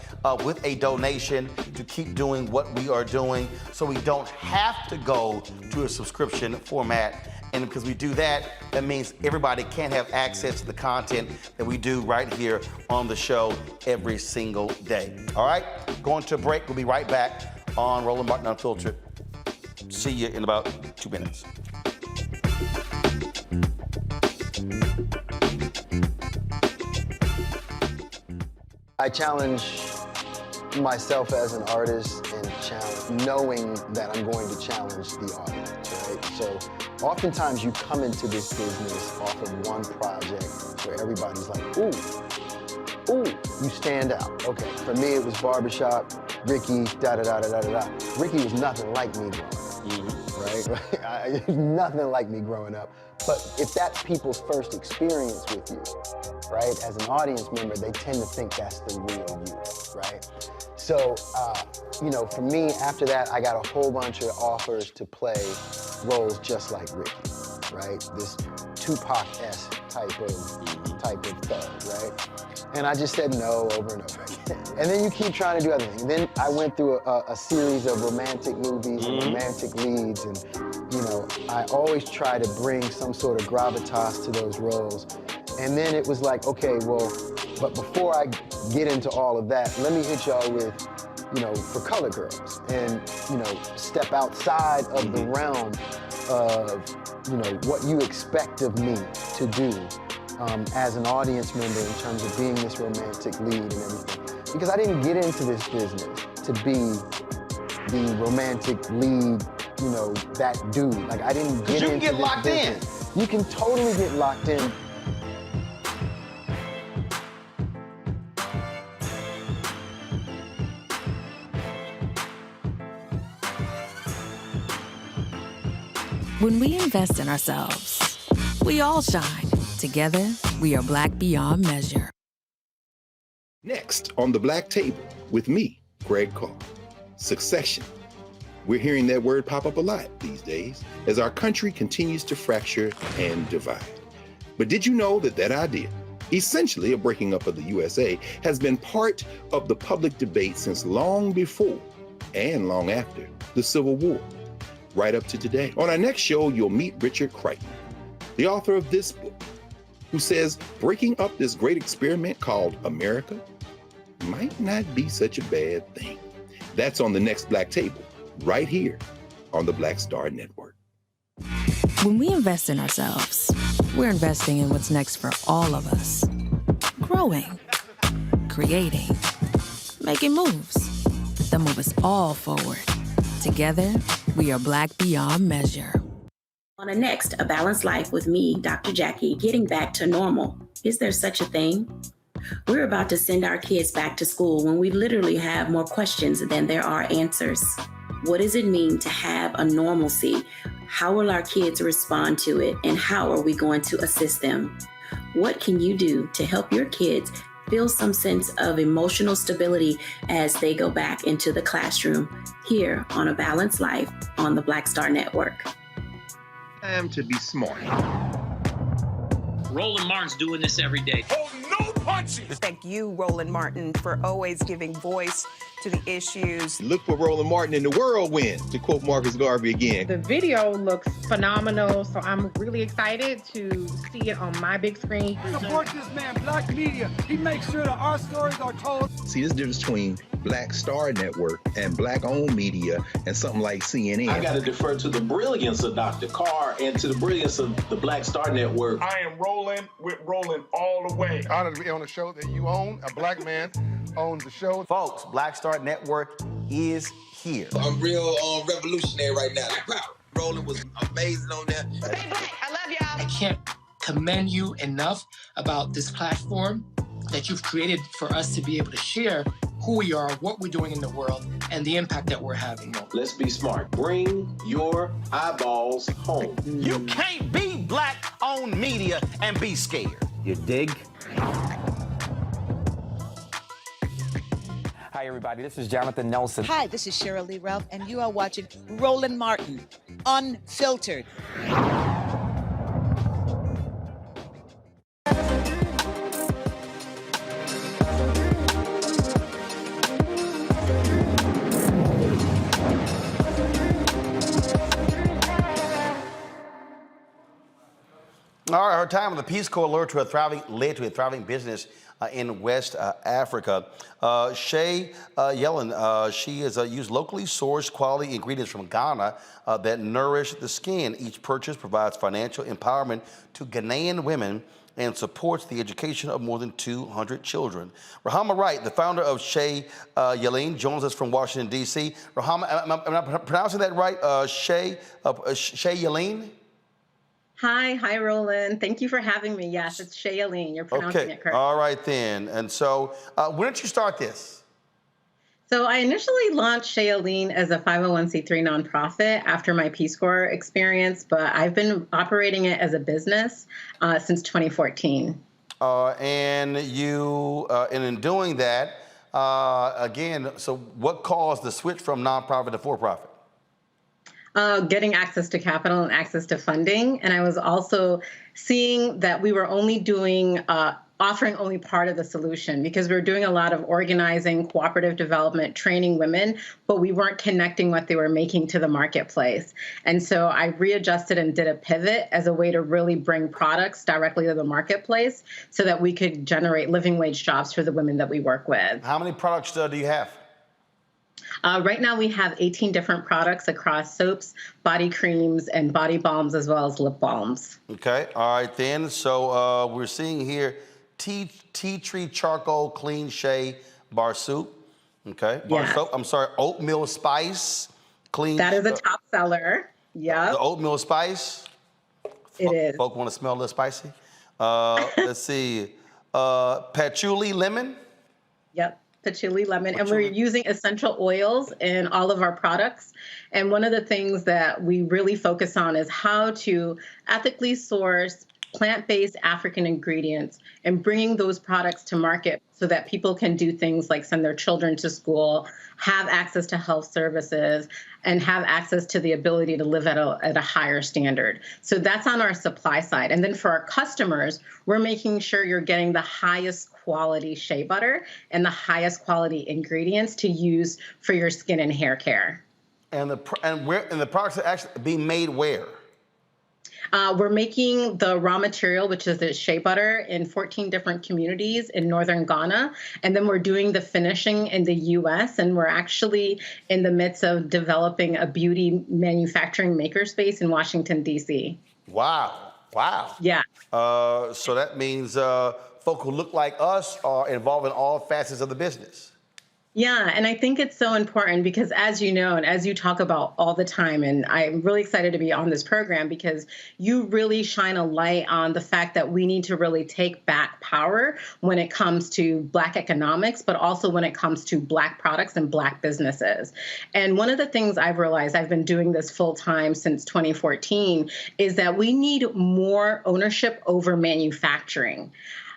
with a donation to keep doing what we are doing, so we don't have to go to a subscription format. And because we do that, that means everybody can have access to the content that we do right here on the show every single day. All right, going to a break. We'll be right back on Roland Martin Unfiltered. See you in about 2 minutes. I challenge myself as an artist and knowing that I'm going to challenge the audience, right? So oftentimes you come into this business off of one project where everybody's like, ooh, you stand out. Okay, for me it was Barbershop, Ricky, da-da-da-da-da-da-da. Ricky was nothing like me growing up. Right? Nothing like me growing up. But if that's people's first experience with you, right, as an audience member, they tend to think that's the real you, right? So, you know, for me, after that, I got a whole bunch of offers to play roles just like Ricky, right? This Tupac-esque type of thug, right? And I just said no over and over again. And then you keep trying to do other things. Then I went through a series of romantic movies and romantic leads, and you know, I always try to bring some sort of gravitas to those roles. And then it was like, okay, well, but before I get into all of that, let me hit y'all with, you know, For Color Girls, and you know, step outside of the realm of, you know, what you expect of me to do. As an audience member in terms of being this romantic lead and everything. Because I didn't get into this business to be the romantic lead, you know, that dude. Like, I didn't get into this business. 'Cause you can get locked in. You can totally get locked in. When we invest in ourselves, we all shine. Together, we are Black beyond measure. Next on the Black Table with me, Greg Carr. Succession. We're hearing that word pop up a lot these days as our country continues to fracture and divide. But did you know that that idea, essentially a breaking up of the USA, has been part of the public debate since long before and long after the Civil War, right up to today? On our next show, you'll meet Richard Crichton, the author of this book, who says breaking up this great experiment called America might not be such a bad thing. That's on the next Black Table, right here on the Black Star Network. When we invest in ourselves, we're investing in what's next for all of us. Growing, creating, making moves that move us all forward. Together, we are Black beyond measure. On the next, A Balanced Life with me, Dr. Jackie, getting back to normal. Is there such a thing? We're about to send our kids back to school when we literally have more questions than there are answers. What does it mean to have a normalcy? How will our kids respond to it? And how are we going to assist them? What can you do to help your kids feel some sense of emotional stability as they go back into the classroom? Here on A Balanced Life on the Black Star Network. Time to be smart. Roland Martin's doing this every day. Oh, no punching! Thank you, Roland Martin, for always giving voice to the issues. Look for Roland Martin in the whirlwind, to quote Marcus Garvey again. The video looks phenomenal, so I'm really excited to see it on my big screen. Support this man, Black Media. He makes sure that our stories are told. See, this difference between Black Star Network and Black-owned media and something like CNN. I got to defer to the brilliance of Dr. Carr and to the brilliance of the Black Star Network. I am rolling with Roland all the way. Honored to be on a show that you own. A black man owns the show. Folks, Black Star Network is here. I'm real revolutionary right now. Roland was amazing on there. Stay black. I love y'all. I can't commend you enough about this platform that you've created for us to be able to share who we are, what we're doing in the world, and the impact that we're having. Let's be smart. Bring your eyeballs home. You can't be Black-owned media and be scared. You dig? Hi, everybody. This is Jonathan Nelson. Hi, this is Cheryl Lee Ralph, and you are watching Roland Martin, Unfiltered. All right, her time in the Peace Corps led to a thriving business in West Africa. Shay Yellen, she has used locally sourced quality ingredients from Ghana that nourish the skin. Each purchase provides financial empowerment to Ghanaian women and supports the education of more than 200 children. Rahama Wright, the founder of Shay Yellen, joins us from Washington, D.C. Rahama, am I pronouncing that right? Shay Yellen? Hi, Roland. Thank you for having me. Yes, it's Shay Yellen. You're pronouncing it correctly. All right then. And so, when did you start this? So I initially launched Shay Yellen as a 501c3 nonprofit after my Peace Corps experience, but I've been operating it as a business since 2014. And you, and in doing that, again, so what caused the switch from nonprofit to for-profit? Getting access to capital and access to funding. And I was also seeing that we were only doing, offering only part of the solution, because we were doing a lot of organizing, cooperative development, training women, but we weren't connecting what they were making to the marketplace. And so I readjusted and did a pivot as a way to really bring products directly to the marketplace so that we could generate living wage jobs for the women that we work with. How many products do you have? Right now we have 18 different products across soaps, body creams, and body balms, as well as lip balms. Okay, all right then. So we're seeing here tea tree charcoal clean shea bar soup. Okay, bar soap. I'm sorry, oatmeal spice clean. That is a top seller. Yeah. The oatmeal spice. It is. Folk want to smell a little spicy. Let's see, patchouli lemon. Yep. Patchouli lemon, and we're using essential oils in all of our products. And one of the things that we really focus on is how to ethically source plant-based African ingredients and bringing those products to market so that people can do things like send their children to school, have access to health services, and have access to the ability to live at a higher standard. So that's on our supply side. And then for our customers, we're making sure you're getting the highest quality shea butter and the highest quality ingredients to use for your skin and hair care. And the products are actually being made where? We're making the raw material, which is the shea butter, in 14 different communities in northern Ghana. And then we're doing the finishing in the U.S. And we're actually in the midst of developing a beauty manufacturing makerspace in Washington, D.C. Wow. Wow. Yeah. So that means folk who look like us are involved in all facets of the business. Yeah, and I think it's so important because, as you know, and as you talk about all the time, and I'm really excited to be on this program because you really shine a light on the fact that we need to really take back power when it comes to Black economics, but also when it comes to Black products and Black businesses. And one of the things I've realized, I've been doing this full time since 2014, is that we need more ownership over manufacturing.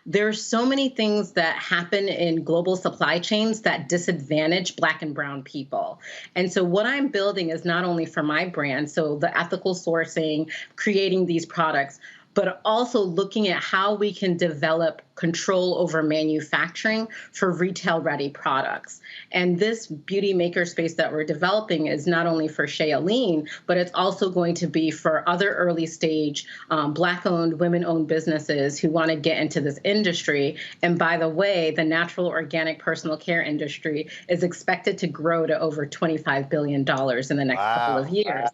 There's so many things that happen in global supply chains that disadvantage Black and brown people. And so what I'm building is not only for my brand, so the ethical sourcing, creating these products, but also looking at how we can develop control over manufacturing for retail-ready products. And this beauty maker space that we're developing is not only for Shailene, but it's also going to be for other early-stage Black-owned, women-owned businesses who want to get into this industry. And by the way, the natural organic personal care industry is expected to grow to over $25 billion in the next couple of years.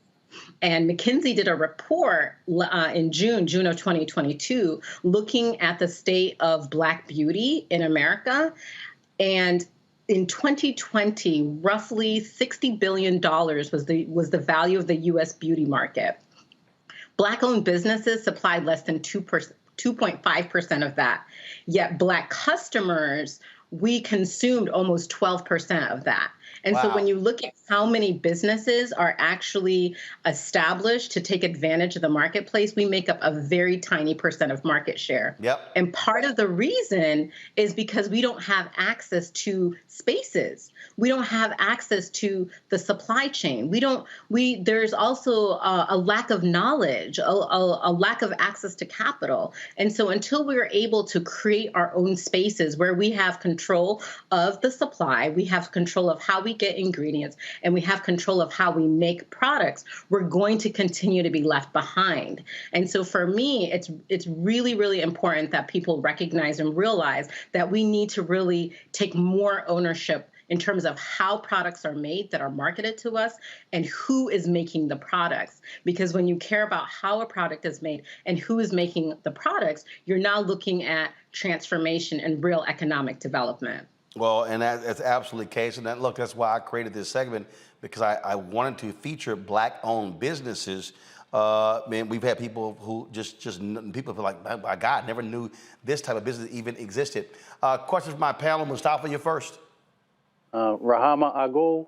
And McKinsey did a report in June of 2022, looking at the state of Black beauty in America. And in 2020, roughly $60 billion was the value of the U.S. beauty market. Black-owned businesses supplied less than 2.5% of that. Yet Black customers, we consumed almost 12% of that. And so when you look at how many businesses are actually established to take advantage of the marketplace, we make up a very tiny percent of market share. Yep. And part of the reason is because we don't have access to spaces. We don't have access to the supply chain. There's also a lack of knowledge, a lack of access to capital. And so until we're able to create our own spaces where we have control of the supply, we have control of how we get ingredients, and we have control of how we make products, we're going to continue to be left behind. And so for me, it's really, really important that people recognize and realize that we need to really take more ownership in terms of how products are made that are marketed to us and who is making the products. Because when you care about how a product is made and who is making the products, you're now looking at transformation and real economic development. Well, and that's absolutely the case. And look, that's why I created this segment, because I wanted to feature Black-owned businesses. Man, we've had people who people feel like, my God, never knew this type of business even existed. Questions from my panel. Mustafa, you first. Rahama Agul.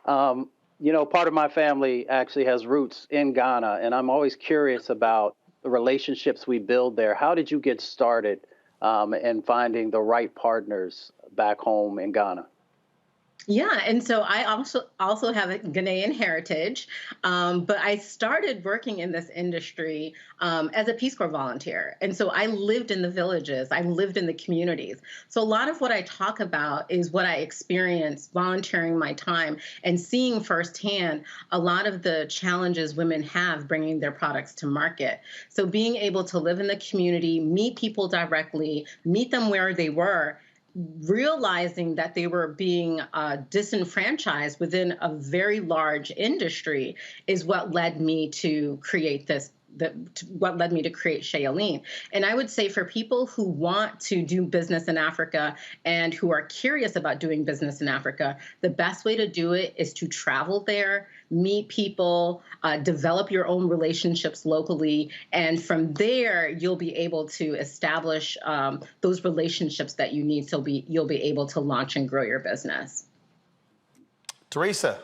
Part of my family actually has roots in Ghana, and I'm always curious about the relationships we build there. How did you get started in finding the right partners back home in Ghana? Yeah, and so I also have a Ghanaian heritage, but I started working in this industry as a Peace Corps volunteer. And so I lived in the villages, I lived in the communities. So a lot of what I talk about is what I experienced volunteering my time and seeing firsthand a lot of the challenges women have bringing their products to market. So being able to live in the community, meet people directly, meet them where they were, realizing that they were being disenfranchised within a very large industry is what led me to create what led me to create Shailene. And I would say for people who want to do business in Africa and who are curious about doing business in Africa, the best way to do it is to travel there, meet people, develop your own relationships locally. And from there, you'll be able to establish those relationships that you need so you'll be able to launch and grow your business. Teresa.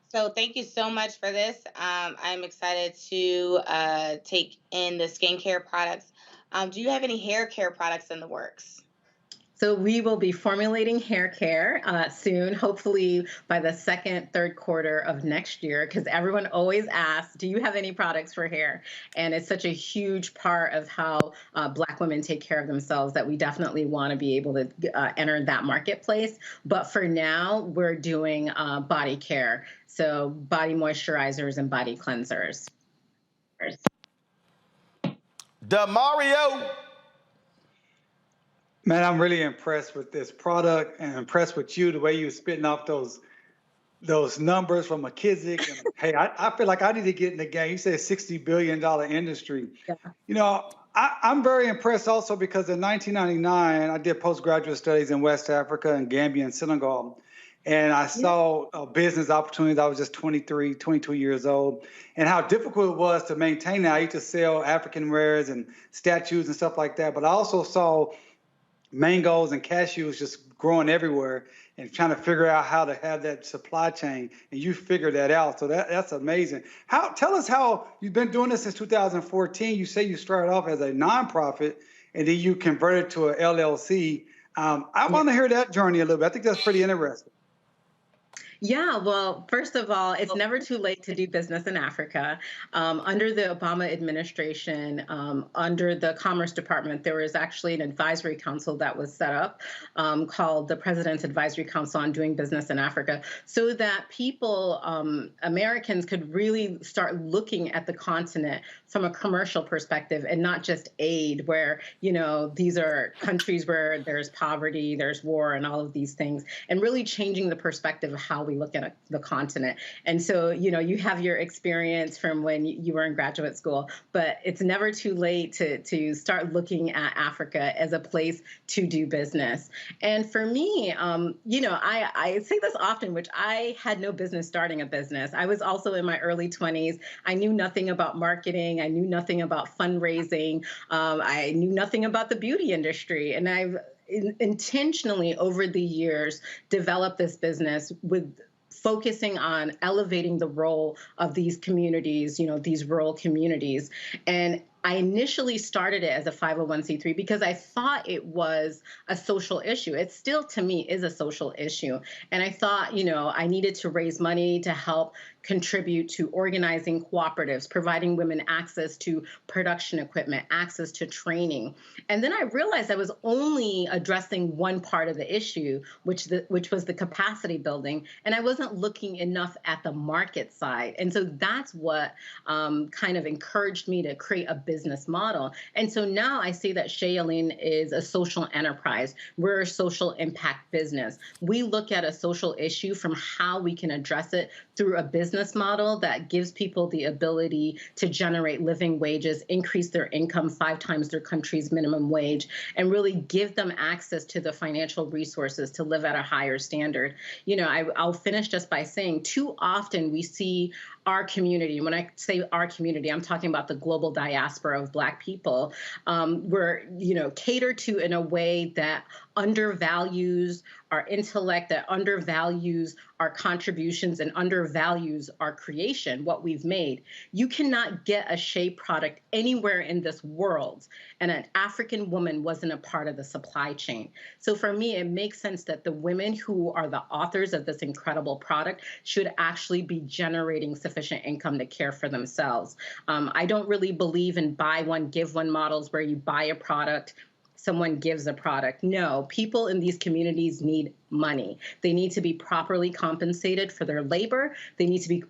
So thank you so much for this. I'm excited to take in the skincare products. Do you have any hair care products in the works? So we will be formulating hair care soon, hopefully by the third quarter of next year, because everyone always asks, do you have any products for hair? And it's such a huge part of how Black women take care of themselves that we definitely want to be able to enter that marketplace. But for now, we're doing body care. So body moisturizers and body cleansers. Mario. Man, I'm really impressed with this product and impressed with you, the way you're spitting off those numbers from McKissick. And, hey, I feel like I need to get in the game. You said $60 billion industry. Yeah. I'm very impressed also because in 1999, I did postgraduate studies in West Africa and Gambia and Senegal. And I saw business opportunities. I was just 23, 22 years old, and how difficult it was to maintain that. I used to sell African wares and statues and stuff like that. But I also saw mangoes and cashews just growing everywhere and trying to figure out how to have that supply chain. And you figured that out. So that's amazing. Tell us how you've been doing this since 2014. You say you started off as a nonprofit and then you converted to a LLC. I want to hear that journey a little bit. I think that's pretty interesting. Yeah, well, first of all, it's never too late to do business in Africa. Under the Obama administration, under the Commerce Department, there was actually an advisory council that was set up called the President's Advisory Council on Doing Business in Africa, so that people, Americans, could really start looking at the continent from a commercial perspective and not just aid, where, these are countries where there's poverty, there's war, and all of these things, and really changing the perspective of how we look at the continent. And so, you have your experience from when you were in graduate school, but it's never too late to start looking at Africa as a place to do business. And for me, I say this often, which I had no business starting a business. I was also in my early 20s. I knew nothing about marketing. I knew nothing about fundraising. I knew nothing about the beauty industry. And I've intentionally over the years developed this business with focusing on elevating the role of these communities, these rural communities. And I initially started it as a 501c3 because I thought it was a social issue. It still, to me, is a social issue. And I thought, I needed to raise money to help contribute to organizing cooperatives, providing women access to production equipment, access to training. And then I realized I was only addressing one part of the issue, which was the capacity building, and I wasn't looking enough at the market side. And so that's what kind of encouraged me to create a business model. And so now I see that Shailene is a social enterprise. We're a social impact business. We look at a social issue from how we can address it through a business model that gives people the ability to generate living wages, increase their income 5 times their country's minimum wage, and really give them access to the financial resources to live at a higher standard. I'll finish just by saying too often we see our community, when I say our community, I'm talking about the global diaspora of Black people, we're, catered to in a way that undervalues our intellect, that undervalues our contributions and undervalues our creation, what we've made. You cannot get a shea product anywhere in this world, and an African woman wasn't a part of the supply chain. So for me, it makes sense that the women who are the authors of this incredible product should actually be generating sufficient income to care for themselves. I don't really believe in buy one, give one models where you buy a product, someone gives a product. No, people in these communities need money. They need to be properly compensated for their labor. They need to be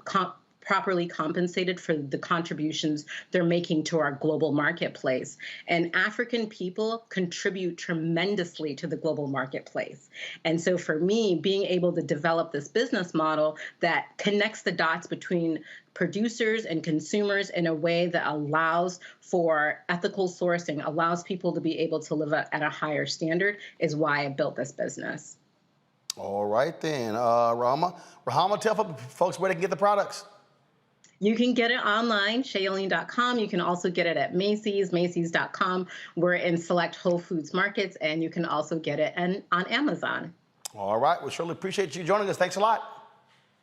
properly compensated for the contributions they're making to our global marketplace. And African people contribute tremendously to the global marketplace. And so for me, being able to develop this business model that connects the dots between producers and consumers in a way that allows for ethical sourcing, allows people to be able to live at a higher standard, is why I built this business. All right then, Rahama, tell folks where they can get the products. You can get it online, Shailene.com. You can also get it at Macy's, Macy's.com. We're in select Whole Foods markets, and you can also get it on Amazon. All right. Well, surely appreciate you joining us. Thanks a lot.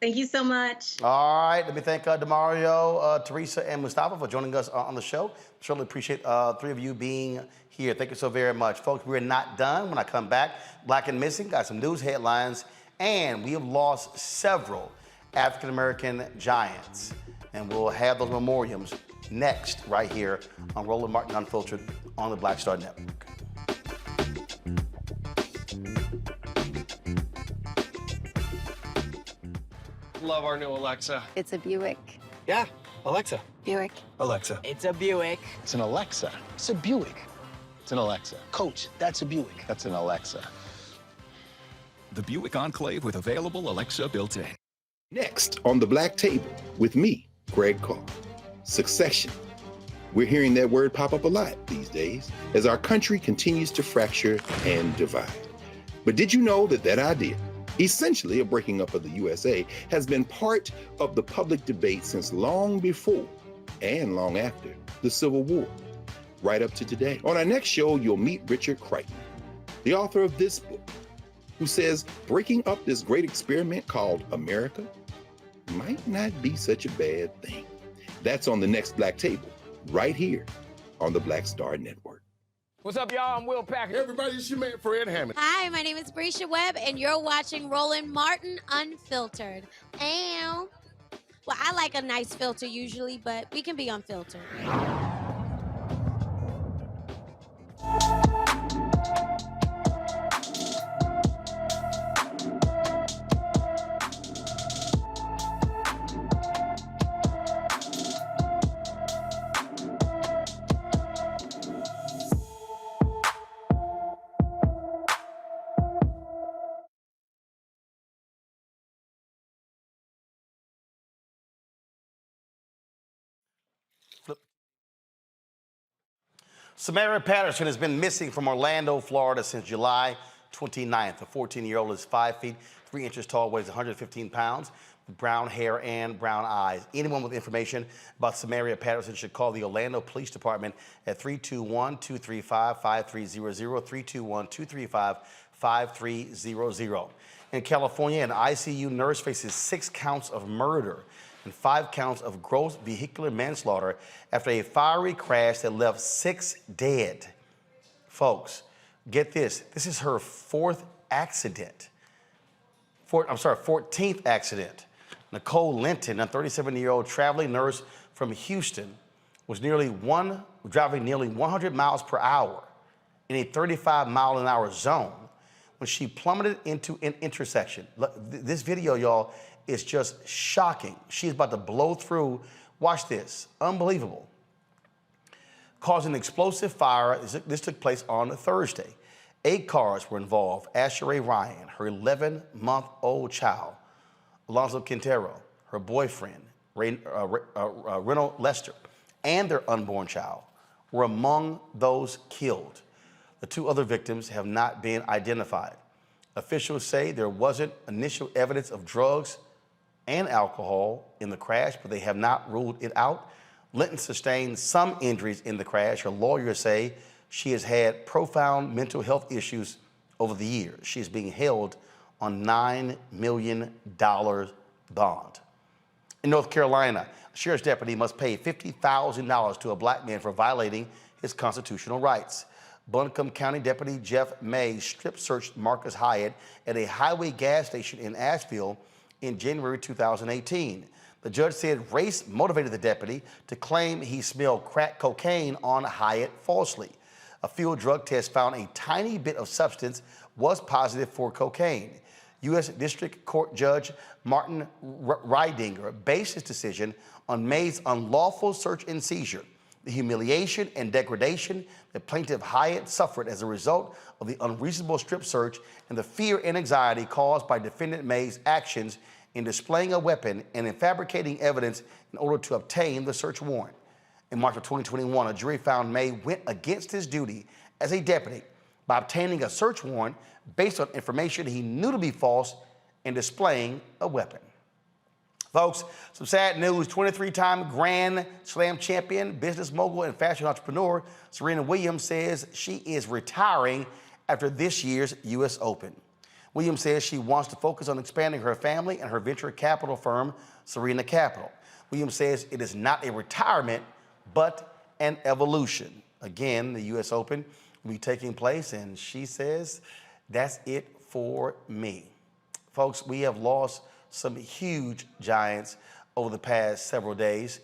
Thank you so much. All right. Let me thank Demario, Teresa, and Mustafa for joining us on the show. Surely appreciate 3 of you being here. Thank you so very much. Folks, we're not done. When I come back, Black and Missing, got some news headlines, and we have lost several African-American giants. And we'll have those memoriams next right here on Roland Martin Unfiltered on the Black Star Network. Love our new Alexa. It's a Buick. Yeah, Alexa. Buick. Alexa. It's a Buick. It's an Alexa. It's a Buick. It's an Alexa. Coach, that's a Buick. That's an Alexa. The Buick Enclave with available Alexa built-in. Next on the Black Table with me, Greg Carr. Succession. We're hearing that word pop up a lot these days as our country continues to fracture and divide. But did you know that idea, essentially a breaking up of the USA, has been part of the public debate since long before and long after the Civil War, right up to today? On our next show, you'll meet Richard Crichton, the author of this book, who says breaking up this great experiment called America might not be such a bad thing. That's on the next Black Table, right here on the Black Star Network. What's up, y'all? I'm Will Packer. Everybody, it's your man Fred Hammond. Hi, my name is Brescia Webb, and you're watching Roland Martin Unfiltered. Ow. Well, I like a nice filter usually, but we can be unfiltered. Samara Patterson has been missing from Orlando, Florida since July 29th. The 14-year-old is 5 feet 3 inches tall, weighs 115 pounds, with brown hair and brown eyes. Anyone with information about Samara Patterson should call the Orlando Police Department at 321-235-5300, 321-235-5300. In California, an ICU nurse faces 6 counts of murder and 5 counts of gross vehicular manslaughter after a fiery crash that left 6 dead. Folks, get this. This is her 14th accident. Nicole Linton, a 37-year-old traveling nurse from Houston, was driving nearly 100 miles per hour in a 35-mile-an-hour zone when she plummeted into an intersection. Look, this video, y'all, is just shocking. She's about to blow through. Watch this. Unbelievable. Causing explosive fire. This took place on Thursday. 8 cars were involved. Asheray Ryan, her 11-month-old child, Alonzo Quintero, her boyfriend, Reno Lester, and their unborn child were among those killed. The 2 other victims have not been identified. Officials say there wasn't initial evidence of drugs and alcohol in the crash, but they have not ruled it out. Linton sustained some injuries in the crash. Her lawyers say she has had profound mental health issues over the years. She is being held on $9 million bond. In North Carolina, a sheriff's deputy must pay $50,000 to a black man for violating his constitutional rights. Buncombe County Deputy Jeff May strip searched Marcus Hyatt at a highway gas station in Asheville in January 2018. The judge said race motivated the deputy to claim he smelled crack cocaine on Hyatt falsely. A field drug test found a tiny bit of substance was positive for cocaine. U.S. District Court Judge Martin Reidinger based his decision on May's unlawful search and seizure, the humiliation and degradation that plaintiff Hyatt suffered as a result of the unreasonable strip search, and the fear and anxiety caused by defendant May's actions in displaying a weapon and in fabricating evidence in order to obtain the search warrant. In March of 2021, a jury found May went against his duty as a deputy by obtaining a search warrant based on information he knew to be false and displaying a weapon. Folks, some sad news. 23-time Grand Slam champion, business mogul, and fashion entrepreneur Serena Williams says she is retiring after this year's U.S. Open. Williams says she wants to focus on expanding her family and her venture capital firm, Serena Capital. Williams says it is not a retirement, but an evolution. Again, the U.S. Open will be taking place, and she says, that's it for me. Folks, we have lost some huge giants over the past several days,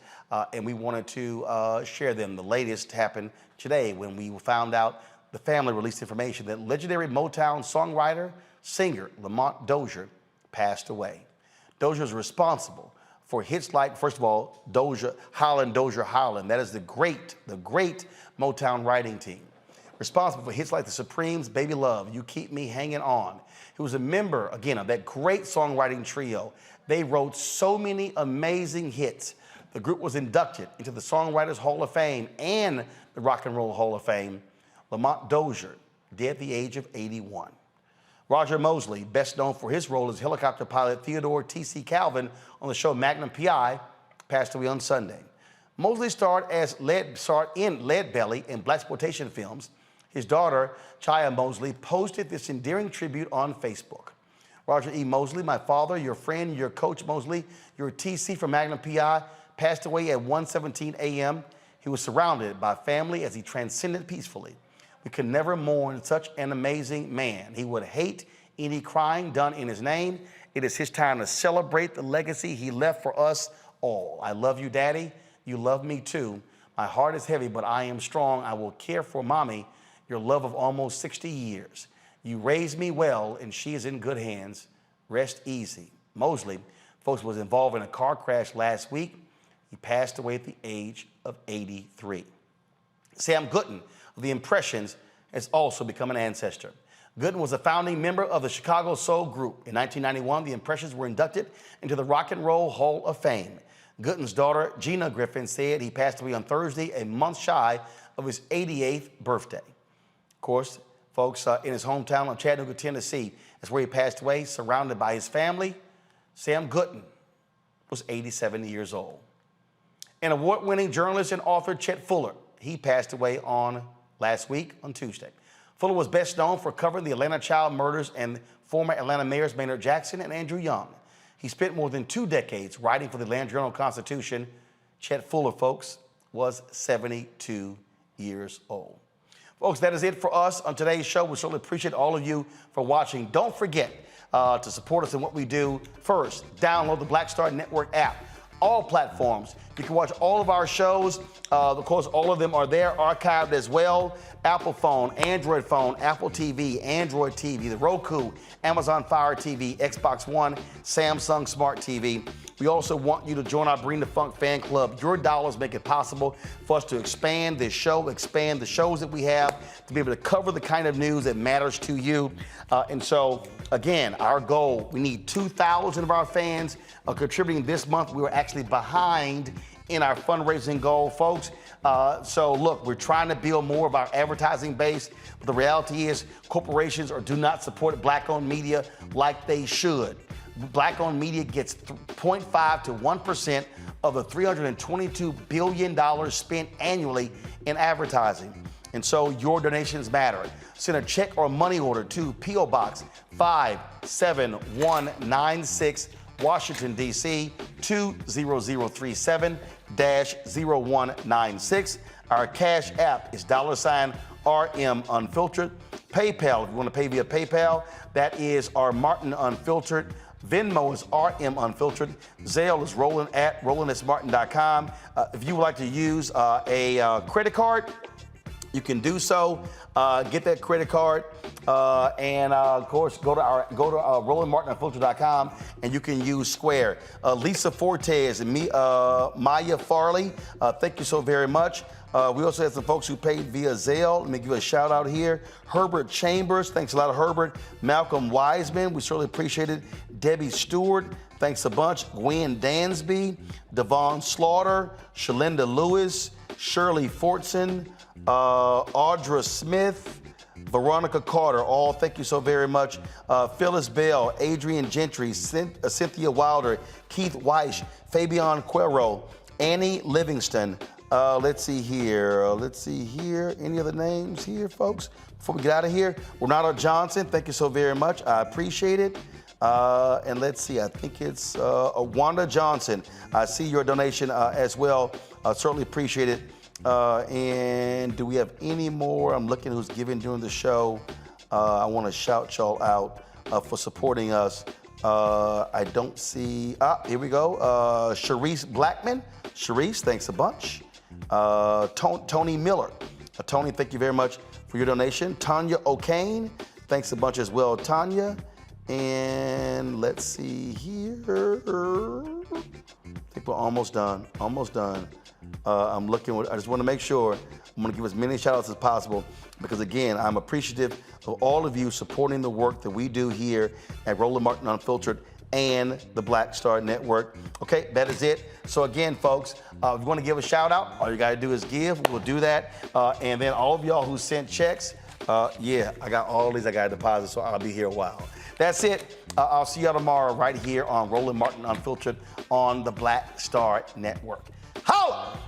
and we wanted to share them. The latest happened today when we found out the family released information that legendary Motown songwriter, singer Lamont Dozier passed away. Dozier is responsible for hits like, first of all, Dozier Holland. That is the great Motown writing team. Responsible for hits like The Supremes' Baby Love, You Keep Me Hanging On. He was a member, again, of that great songwriting trio. They wrote so many amazing hits. The group was inducted into the Songwriters Hall of Fame and the Rock and Roll Hall of Fame. Lamont Dozier, dead at the age of 81. Roger Mosley, best known for his role as helicopter pilot Theodore T.C. Calvin on the show Magnum P.I., passed away on Sunday. Mosley starred in Lead Belly and blaxploitation films. His daughter, Chaya Mosley, posted this endearing tribute on Facebook. Roger E. Mosley, my father, your friend, your coach Mosley, your TC from Magnum P.I., passed away at 1:17 a.m. He was surrounded by family as he transcended peacefully. We could never mourn such an amazing man. He would hate any crime done in his name. It is his time to celebrate the legacy he left for us all. I love you, Daddy. You love me too. My heart is heavy, but I am strong. I will care for Mommy, your love of almost 60 years. You raised me well, and she is in good hands. Rest easy. Mosley, folks, was involved in a car crash last week. He passed away at the age of 83. Sam Gooden of The Impressions has also become an ancestor. Gooden was a founding member of the Chicago Soul Group. In 1991, The Impressions were inducted into the Rock and Roll Hall of Fame. Gooden's daughter, Gina Griffin, said he passed away on Thursday, a month shy of his 88th birthday. Of course, folks, in his hometown of Chattanooga, Tennessee, that's where he passed away, surrounded by his family. Sam Gooden was 87 years old. And award-winning journalist and author Chet Fuller, he passed away on last week on Tuesday. Fuller was best known for covering the Atlanta child murders and former Atlanta mayors Maynard Jackson and Andrew Young. He spent more than 2 decades writing for the Atlanta Journal-Constitution. Chet Fuller, folks, was 72 years old. Folks, that is it for us on today's show. We certainly appreciate all of you for watching. Don't forget to support us in what we do. First, download the Black Star Network app. All platforms. You can watch all of our shows. Of course, all of them are there, archived as well. Apple phone, Android phone, Apple TV, Android TV, the Roku, Amazon Fire TV, Xbox One, Samsung Smart TV. We also want you to join our Bring the Funk fan club. Your dollars make it possible for us to expand this show, expand the shows that we have, to be able to cover the kind of news that matters to you. And so, again, our goal, we need 2,000 of our fans contributing this month. We were actually behind in our fundraising goal, folks. So look, we're trying to build more of our advertising base, but the reality is corporations do not support Black-owned media like they should. Black-owned media gets 0.5 to 1% of the $322 billion spent annually in advertising. And so your donations matter. Send a check or money order to P.O. Box 57196, Washington, D.C. 20037-0196. Our cash app is $RM Unfiltered. PayPal, if you want to pay via PayPal, that is our Martin Unfiltered. Venmo is RM Unfiltered. Zelle is Roland@RolandSMartin.com. If you would like to use a credit card, you can do so. Get that credit card, and of course, go to RolandMartinUnfiltered.com, and you can use Square. Lisa Fortes and me, Maya Farley, thank you so very much. We also have some folks who paid via Zelle. Let me give a shout out here. Herbert Chambers, thanks a lot, Herbert. Malcolm Wiseman, we certainly appreciate it. Debbie Stewart, thanks a bunch. Gwen Dansby, Devon Slaughter, Shalinda Lewis, Shirley Fortson, Audra Smith, Veronica Carter, all thank you so very much. Phyllis Bell, Adrian Gentry, Cynthia Wilder, Keith Weiss, Fabian Cuero, Annie Livingston. Let's see here. Any other names here, folks? Before we get out of here, Renato Johnson, thank you so very much. I appreciate it. And let's see, I think it's Wanda Johnson. I see your donation as well. Certainly appreciate it. And do we have any more? I'm looking who's giving during the show. I want to shout y'all out for supporting us. I don't see, here we go. Sharice Blackman. Sharice, thanks a bunch. Tony Miller. Tony, thank you very much for your donation. Tanya O'Kane, thanks a bunch as well, Tanya. And let's see here. I think we're almost done. I'm looking, I just want to make sure, I'm going to give as many shout outs as possible because, again, I'm appreciative of all of you supporting the work that we do here at Roland Martin Unfiltered and the Black Star Network. Okay, that is it. So again, folks, if you want to give a shout out, all you got to do is give. We'll do that. And then all of y'all who sent checks, yeah, I got all these I got to deposit, so I'll be here a while. That's it. I'll see y'all tomorrow right here on Roland Martin Unfiltered on the Black Star Network. Holla!